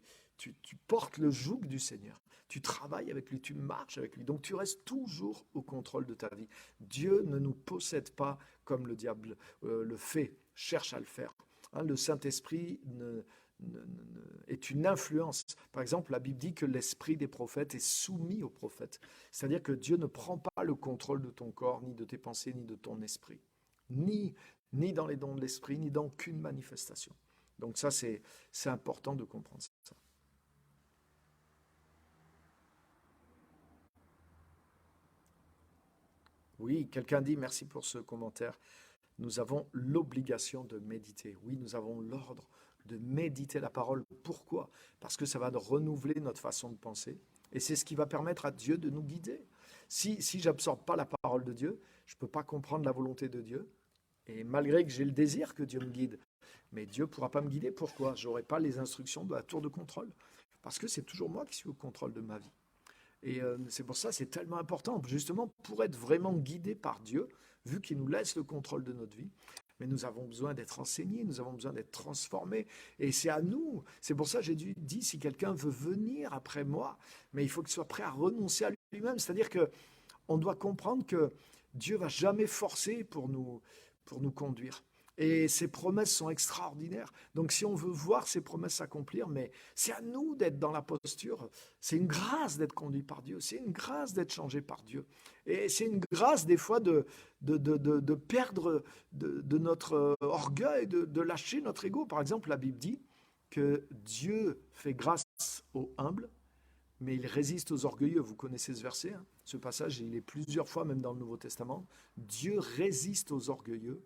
portes le joug du Seigneur. Tu travailles avec lui, tu marches avec lui. Donc tu restes toujours au contrôle de ta vie. Dieu ne nous possède pas comme le diable le fait, cherche à le faire. Hein, le Saint-Esprit est une influence. Par exemple, la Bible dit que l'esprit des prophètes est soumis aux prophètes. C'est-à-dire que Dieu ne prend pas le contrôle de ton corps, ni de tes pensées, ni de ton esprit. Ni dans les dons de l'esprit, ni dans aucune manifestation. Donc ça, c'est important de comprendre ça. Oui, quelqu'un dit, merci pour ce commentaire. Nous avons l'obligation de méditer. Oui, nous avons l'ordre de méditer la parole. Pourquoi? Parce que ça va renouveler notre façon de penser. Et c'est ce qui va permettre à Dieu de nous guider. Si je n'absorbe pas la parole de Dieu, je ne peux pas comprendre la volonté de Dieu. Et malgré que j'ai le désir que Dieu me guide, mais Dieu ne pourra pas me guider. Pourquoi? Je n'aurai pas les instructions de la tour de contrôle. Parce que c'est toujours moi qui suis au contrôle de ma vie. Et c'est pour ça que c'est tellement important, justement, pour être vraiment guidé par Dieu, vu qu'il nous laisse le contrôle de notre vie. Mais nous avons besoin d'être enseignés, nous avons besoin d'être transformés. Et c'est à nous. C'est pour ça que j'ai dit, si quelqu'un veut venir après moi, mais il faut qu'il soit prêt à renoncer à lui-même. C'est-à-dire qu'on doit comprendre que Dieu ne va jamais forcer pour nous conduire. Et ses promesses sont extraordinaires. Donc si on veut voir ses promesses s'accomplir, mais c'est à nous d'être dans la posture. C'est une grâce d'être conduit par Dieu. C'est une grâce d'être changé par Dieu. Et c'est une grâce des fois de perdre de notre orgueil, de lâcher notre ego. Par exemple, la Bible dit que Dieu fait grâce aux humbles, mais il résiste aux orgueilleux. Vous connaissez ce verset, hein? Ce passage, il est plusieurs fois même dans le Nouveau Testament. Dieu résiste aux orgueilleux,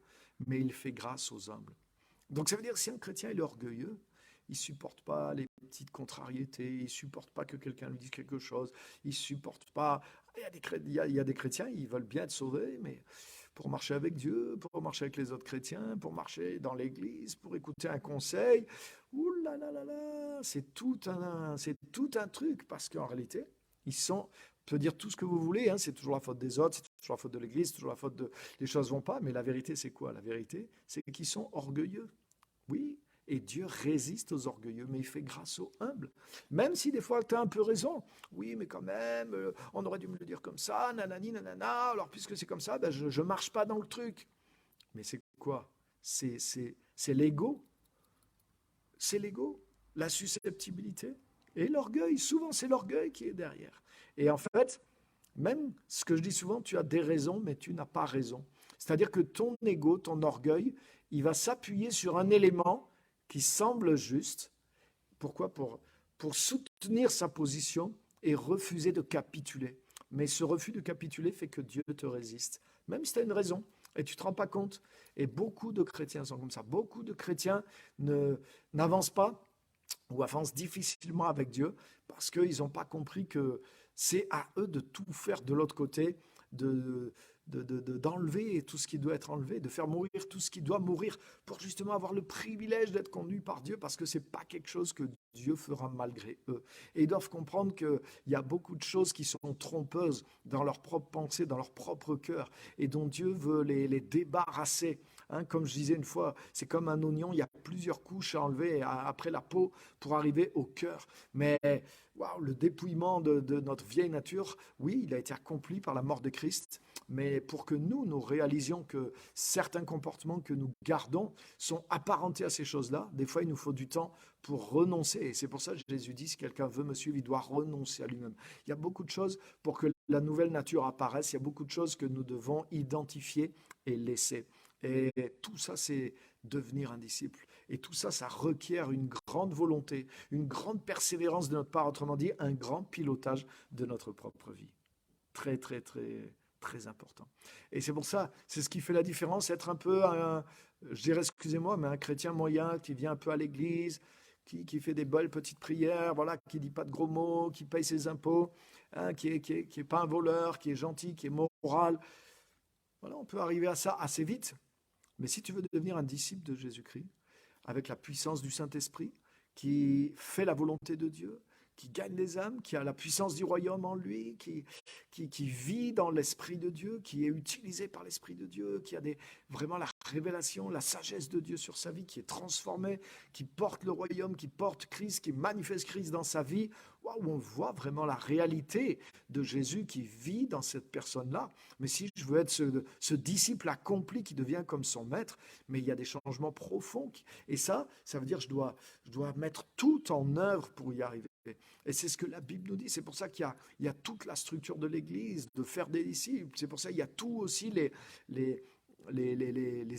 mais il fait grâce aux humbles. Donc ça veut dire que si un chrétien est orgueilleux, il ne supporte pas les petites contrariétés, il ne supporte pas que quelqu'un lui dise quelque chose, il ne supporte pas... Il y a des chrétiens, ils veulent bien être sauvés, mais pour marcher avec Dieu, pour marcher avec les autres chrétiens, pour marcher dans l'église, pour écouter un conseil, ouh là là là là, c'est tout un truc, parce qu'en réalité, ils sont peut dire tout ce que vous voulez, hein, c'est toujours la faute des autres, c'est toujours la faute de l'Église, c'est toujours la faute de... Les choses vont pas, mais la vérité, c'est quoi? La vérité, c'est qu'ils sont orgueilleux. Oui, et Dieu résiste aux orgueilleux, mais il fait grâce aux humbles. Même si des fois tu as un peu raison. Oui, mais quand même, on aurait dû me le dire comme ça, nanani, nanana, alors puisque c'est comme ça, ben je ne marche pas dans le truc. Mais c'est quoi? C'est l'ego. C'est l'ego, la susceptibilité et l'orgueil. Souvent, c'est l'orgueil qui est derrière. Et en fait, même ce que je dis souvent, tu as des raisons, mais tu n'as pas raison. C'est-à-dire que ton ego, ton orgueil, il va s'appuyer sur un élément qui semble juste. Pourquoi? Pour soutenir sa position et refuser de capituler. Mais ce refus de capituler fait que Dieu te résiste, même si tu as une raison et tu ne te rends pas compte. Et beaucoup de chrétiens sont comme ça. Beaucoup de chrétiens n'avancent pas ou avancent difficilement avec Dieu parce qu'ils n'ont pas compris que c'est à eux de tout faire de l'autre côté, de, d'enlever tout ce qui doit être enlevé, de faire mourir tout ce qui doit mourir pour justement avoir le privilège d'être conduit par Dieu parce que ce n'est pas quelque chose que Dieu fera malgré eux. Et ils doivent comprendre qu'il y a beaucoup de choses qui sont trompeuses dans leur propre pensée, dans leur propre cœur et dont Dieu veut les débarrasser. Hein, comme je disais une fois, c'est comme un oignon, il y a plusieurs couches à enlever après la peau pour arriver au cœur. Mais wow, le dépouillement de notre vieille nature, oui, il a été accompli par la mort de Christ, mais pour que nous réalisions que certains comportements que nous gardons sont apparentés à ces choses-là, des fois il nous faut du temps pour renoncer. Et c'est pour ça que Jésus dit, si quelqu'un veut me suivre, il doit renoncer à lui-même. Il y a beaucoup de choses pour que la nouvelle nature apparaisse, il y a beaucoup de choses que nous devons identifier et laisser. Et tout ça, c'est devenir un disciple. Et tout ça, ça requiert une grande volonté, une grande persévérance de notre part, autrement dit, un grand pilotage de notre propre vie. Très, très, très, très important. Et c'est pour ça, c'est ce qui fait la différence, être un peu, je dirais, excusez-moi, mais un chrétien moyen qui vient un peu à l'église, qui fait des belles petites prières, voilà, qui dit pas de gros mots, qui paye ses impôts, hein, qui est pas un voleur, qui est gentil, qui est moral. Voilà, on peut arriver à ça assez vite. Mais si tu veux devenir un disciple de Jésus-Christ, avec la puissance du Saint-Esprit, qui fait la volonté de Dieu, qui gagne les âmes, qui a la puissance du royaume en lui, qui vit dans l'Esprit de Dieu, qui est utilisé par l'Esprit de Dieu, qui a vraiment la révélation, la sagesse de Dieu sur sa vie, qui est transformé, qui porte le royaume, qui porte Christ, qui manifeste Christ dans sa vie, où on voit vraiment la réalité de Jésus qui vit dans cette personne-là. Mais si je veux être ce disciple accompli qui devient comme son maître, mais il y a des changements profonds. Et ça veut dire que je dois mettre tout en œuvre pour y arriver. Et c'est ce que la Bible nous dit. C'est pour ça qu'il y a toute la structure de l'Église, de faire des disciples. C'est pour ça qu'il y a tout aussi les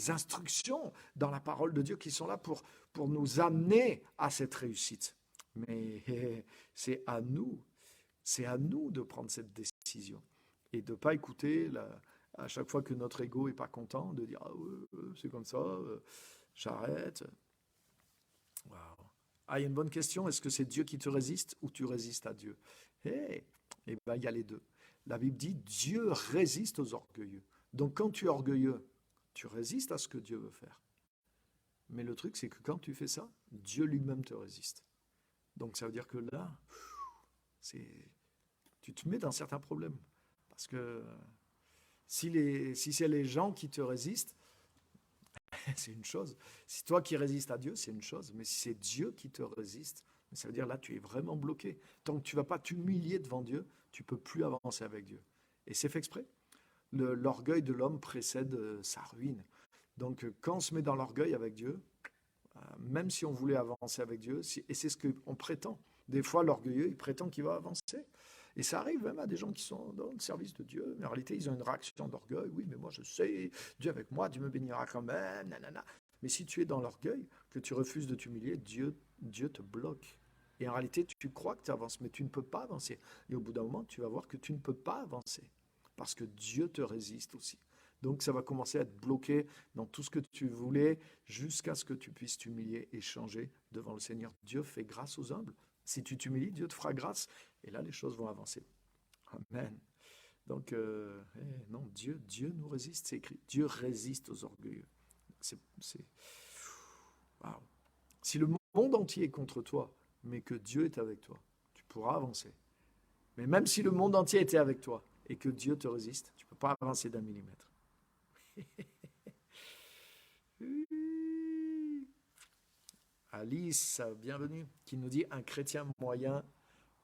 instructions dans la parole de Dieu qui sont là pour nous amener à cette réussite. Mais c'est à nous de prendre cette décision et de ne pas écouter à chaque fois que notre ego n'est pas content, de dire ah, c'est comme ça, j'arrête. Wow. Ah, il y a une bonne question, est-ce que c'est Dieu qui te résiste ou tu résistes à Dieu? Eh bien, il y a les deux. La Bible dit Dieu résiste aux orgueilleux. Donc quand tu es orgueilleux, tu résistes à ce que Dieu veut faire. Mais le truc, c'est que quand tu fais ça, Dieu lui-même te résiste. Donc ça veut dire que là, tu te mets dans certains problèmes. Parce que si c'est les gens qui te résistent, c'est une chose. Si toi qui résistes à Dieu, c'est une chose. Mais si c'est Dieu qui te résiste, ça veut dire là, tu es vraiment bloqué. Tant que tu ne vas pas t'humilier devant Dieu, tu ne peux plus avancer avec Dieu. Et c'est fait exprès. L'orgueil de l'homme précède sa ruine. Donc quand on se met dans l'orgueil avec Dieu, même si on voulait avancer avec Dieu, et c'est ce qu'on prétend. Des fois, l'orgueilleux, il prétend qu'il va avancer. Et ça arrive même à des gens qui sont dans le service de Dieu, mais en réalité, ils ont une réaction d'orgueil. Oui, mais moi, je sais, Dieu avec moi, Dieu me bénira quand même, nanana. Mais si tu es dans l'orgueil, que tu refuses de t'humilier, Dieu te bloque. Et en réalité, tu crois que tu avances, mais tu ne peux pas avancer. Et au bout d'un moment, tu vas voir que tu ne peux pas avancer, parce que Dieu te résiste aussi. Donc ça va commencer à être bloqué dans tout ce que tu voulais jusqu'à ce que tu puisses t'humilier et changer devant le Seigneur. Dieu fait grâce aux humbles. Si tu t'humilies, Dieu te fera grâce. Et là, les choses vont avancer. Amen. Donc, non, Dieu nous résiste, c'est écrit. Dieu résiste aux orgueilleux. Wow. Si le monde entier est contre toi, mais que Dieu est avec toi, tu pourras avancer. Mais même si le monde entier était avec toi et que Dieu te résiste, tu ne peux pas avancer d'un millimètre. Alice, bienvenue, qui nous dit un chrétien moyen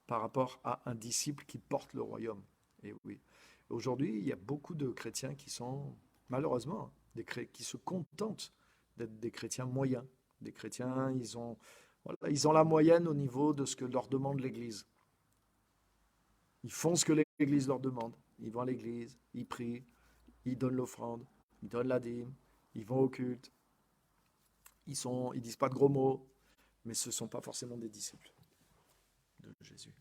par rapport à un disciple qui porte le royaume. Et oui, aujourd'hui, il y a beaucoup de chrétiens qui sont, malheureusement, qui se contentent d'être des chrétiens moyens. Des chrétiens, voilà, ils ont la moyenne au niveau de ce que leur demande l'Église. Ils font ce que l'Église leur demande. Ils vont à l'Église, ils prient, ils donnent l'offrande, ils donnent la dîme, ils vont au culte, ils disent pas de gros mots, mais ce ne sont pas forcément des disciples de Jésus.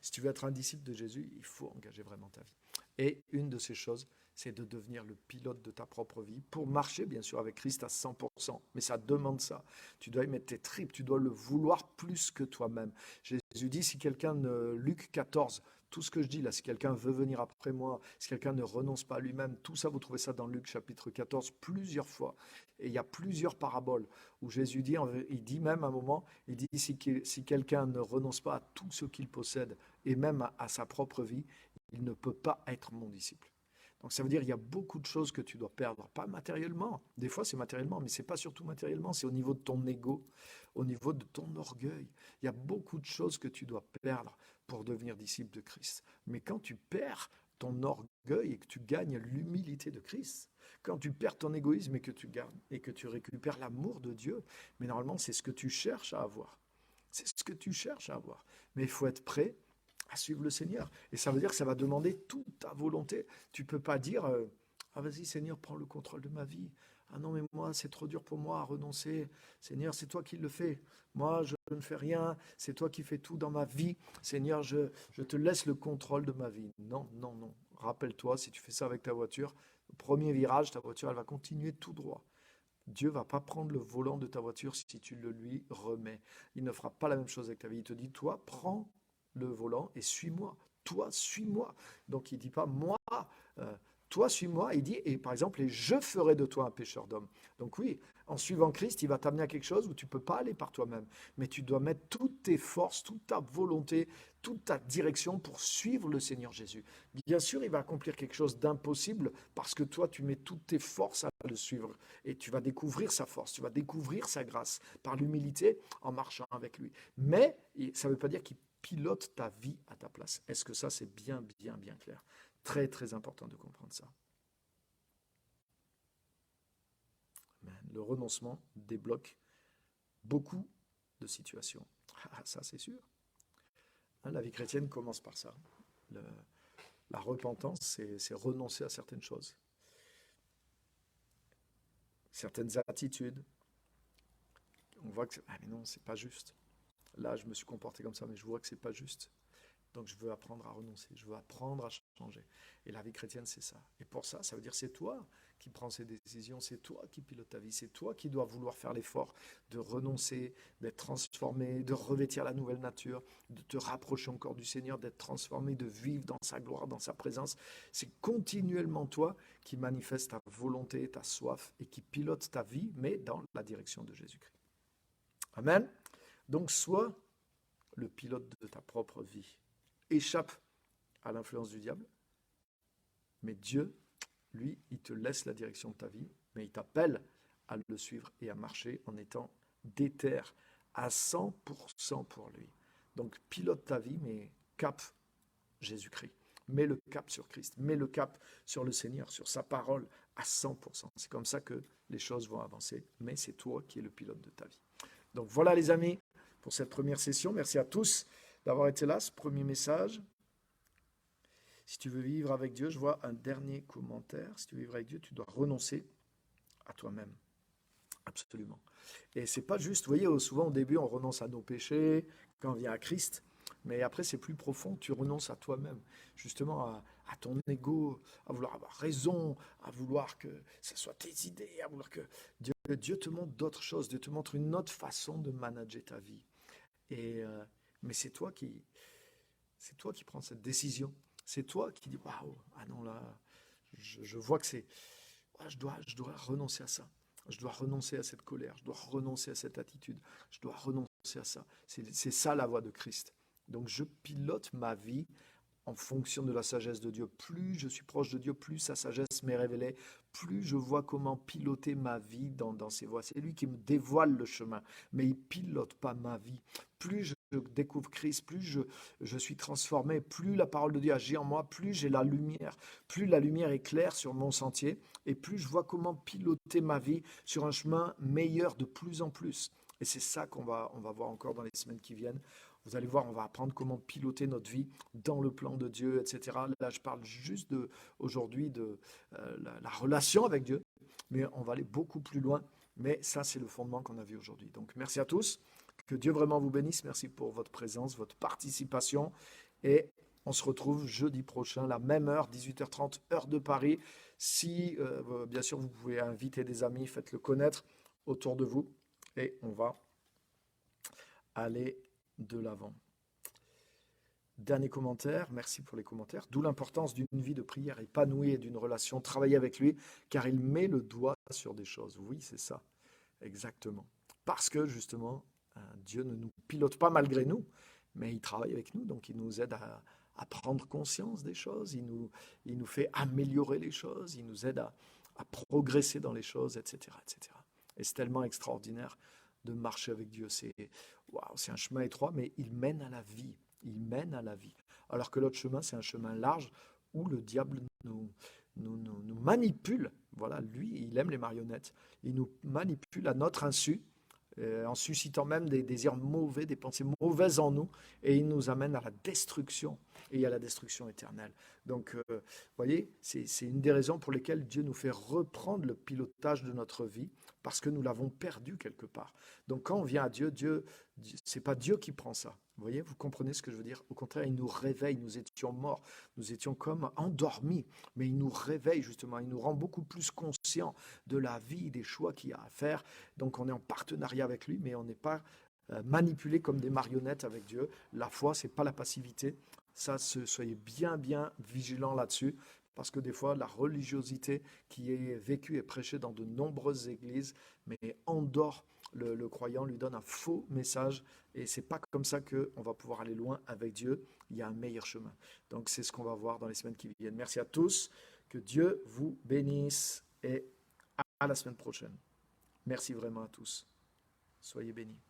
Si tu veux être un disciple de Jésus, il faut engager vraiment ta vie. Et une de ces choses, c'est de devenir le pilote de ta propre vie pour marcher, bien sûr, avec Christ à 100%. Mais ça demande ça. Tu dois y mettre tes tripes, tu dois le vouloir plus que toi-même. Jésus dit, si quelqu'un Luc 14, tout ce que je dis là, si quelqu'un veut venir après moi, si quelqu'un ne renonce pas à lui-même, tout ça, vous trouvez ça dans Luc chapitre 14 plusieurs fois. Et il y a plusieurs paraboles où Jésus dit, il dit même à un moment, il dit, si quelqu'un ne renonce pas à tout ce qu'il possède, et même à sa propre vie, il ne peut pas être mon disciple. Donc ça veut dire qu'il y a beaucoup de choses que tu dois perdre, pas matériellement. Des fois c'est matériellement, mais c'est pas surtout matériellement, c'est au niveau de ton ego, au niveau de ton orgueil. Il y a beaucoup de choses que tu dois perdre pour devenir disciple de Christ. Mais quand tu perds ton orgueil et que tu gagnes l'humilité de Christ, quand tu perds ton égoïsme et que tu gagnes et que tu récupères l'amour de Dieu, mais normalement c'est ce que tu cherches à avoir. C'est ce que tu cherches à avoir. Mais il faut être prêt à suivre le Seigneur. Et ça veut dire que ça va demander toute ta volonté. Tu ne peux pas dire ah vas-y Seigneur, prends le contrôle de ma vie. Ah non mais moi c'est trop dur pour moi à renoncer. Seigneur, c'est toi qui le fais. Moi je ne fais rien. C'est toi qui fais tout dans ma vie. Seigneur, je te laisse le contrôle de ma vie. Non, non, non. Rappelle-toi, si tu fais ça avec ta voiture, le premier virage, ta voiture elle va continuer tout droit. Dieu va pas prendre le volant de ta voiture si tu le lui remets. Il ne fera pas la même chose avec ta vie. Il te dit, toi, prends le volant et suis-moi. Toi, suis-moi. Donc il ne dit pas, moi, euh, toi, suis-moi. Il dit, et par exemple, et je ferai de toi un pécheur d'homme. Donc oui, en suivant Christ, il va t'amener à quelque chose où tu ne peux pas aller par toi-même. Mais tu dois mettre toutes tes forces, toute ta volonté, toute ta direction pour suivre le Seigneur Jésus. Bien sûr, il va accomplir quelque chose d'impossible parce que toi, tu mets toutes tes forces à le suivre. Et tu vas découvrir sa force, tu vas découvrir sa grâce par l'humilité en marchant avec lui. Mais ça ne veut pas dire qu'il pilote ta vie à ta place. Est-ce que ça, c'est bien, bien, bien clair? Très, très important de comprendre ça. Le renoncement débloque beaucoup de situations. Ah, ça, c'est sûr. La vie chrétienne commence par ça. La repentance, c'est renoncer à certaines choses, certaines attitudes. On voit que, ah mais non, c'est pas juste. Là, je me suis comporté comme ça, mais je vois que c'est pas juste. Donc, je veux apprendre à renoncer, je veux apprendre à changer. Et la vie chrétienne, c'est ça. Et pour ça, ça veut dire c'est toi qui prends ces décisions, c'est toi qui pilotes ta vie, c'est toi qui dois vouloir faire l'effort de renoncer, d'être transformé, de revêtir la nouvelle nature, de te rapprocher encore du Seigneur, d'être transformé, de vivre dans sa gloire, dans sa présence. C'est continuellement toi qui manifeste ta volonté, ta soif et qui pilote ta vie, mais dans la direction de Jésus-Christ. Amen. Donc, sois le pilote de ta propre vie. Échappe à l'influence du diable, mais Dieu, lui, il te laisse la direction de ta vie, mais il t'appelle à le suivre et à marcher en étant déter à 100% pour lui. Donc pilote ta vie, mais cap Jésus-Christ. Mets le cap sur Christ, mets le cap sur le Seigneur, sur sa parole à 100%. C'est comme ça que les choses vont avancer, mais c'est toi qui es le pilote de ta vie. Donc voilà les amis, pour cette première session. Merci à tous d'avoir été là, ce premier message. Si tu veux vivre avec Dieu, je vois un dernier commentaire. Si tu veux vivre avec Dieu, tu dois renoncer à toi-même. Absolument. Et c'est pas juste, vous voyez, souvent au début, on renonce à nos péchés quand on vient à Christ, mais après, c'est plus profond, tu renonces à toi-même, justement à ton ego, à vouloir avoir raison, à vouloir que ce soit tes idées, à vouloir que Dieu te montre d'autres choses, Dieu te montre une autre façon de manager ta vie. Mais c'est toi qui prends cette décision. C'est toi qui dis waouh, ah non là, je vois que je dois renoncer à ça. Je dois renoncer à cette colère, je dois renoncer à cette attitude, je dois renoncer à ça. C'est ça la voie de Christ. Donc je pilote ma vie en fonction de la sagesse de Dieu. Plus je suis proche de Dieu, plus sa sagesse m'est révélée, plus je vois comment piloter ma vie dans ses voies. C'est lui qui me dévoile le chemin, mais il pilote pas ma vie. Plus je découvre Christ, plus je suis transformé, plus la parole de Dieu agit en moi, plus j'ai la lumière, plus la lumière est claire sur mon sentier, et plus je vois comment piloter ma vie sur un chemin meilleur de plus en plus. Et c'est ça on va voir encore dans les semaines qui viennent. Vous allez voir, on va apprendre comment piloter notre vie dans le plan de Dieu, etc. Là, je parle juste aujourd'hui de la relation avec Dieu, mais on va aller beaucoup plus loin. Mais ça, c'est le fondement qu'on a vu aujourd'hui. Donc, merci à tous. Que Dieu vraiment vous bénisse. Merci pour votre présence, votre participation. Et on se retrouve jeudi prochain, la même heure, 18h30, heure de Paris. Si, bien sûr, vous pouvez inviter des amis, faites-le connaître autour de vous. Et on va aller de l'avant. Dernier commentaire, merci pour les commentaires. D'où l'importance d'une vie de prière épanouie et d'une relation travaillée avec lui, car il met le doigt sur des choses. Oui, c'est ça, exactement. Parce que justement, Dieu ne nous pilote pas malgré nous, mais il travaille avec nous, donc il nous aide à prendre conscience des choses, il nous fait améliorer les choses, il nous aide à progresser dans les choses, etc., etc. Et c'est tellement extraordinaire de marcher avec Dieu. C'est un chemin étroit, mais il mène à la vie. Il mène à la vie. Alors que l'autre chemin, c'est un chemin large où le diable nous manipule. Voilà, lui, il aime les marionnettes. Il nous manipule à notre insu, en suscitant même des désirs mauvais, des pensées mauvaises en nous, et il nous amène à la destruction, et à la destruction éternelle. Donc, vous voyez, c'est une des raisons pour lesquelles Dieu nous fait reprendre le pilotage de notre vie, parce que nous l'avons perdu quelque part. Donc, quand on vient à Dieu, c'est pas Dieu qui prend ça. Vous voyez, vous comprenez ce que je veux dire? Au contraire, il nous réveille, nous étions morts, nous étions comme endormis, mais il nous réveille justement, il nous rend beaucoup plus conscients de la vie, des choix qu'il y a à faire. Donc on est en partenariat avec lui, mais on n'est pas manipulé comme des marionnettes avec Dieu. La foi, c'est pas la passivité. Ça, soyez bien vigilants là-dessus, parce que des fois, la religiosité qui est vécue et prêchée dans de nombreuses églises, mais endort le croyant, lui donne un faux message, et c'est pas comme ça qu'on va pouvoir aller loin avec Dieu. Il y a un meilleur chemin. Donc c'est ce qu'on va voir dans les semaines qui viennent. Merci à tous, que Dieu vous bénisse, et à la semaine prochaine. Merci vraiment à tous. Soyez bénis.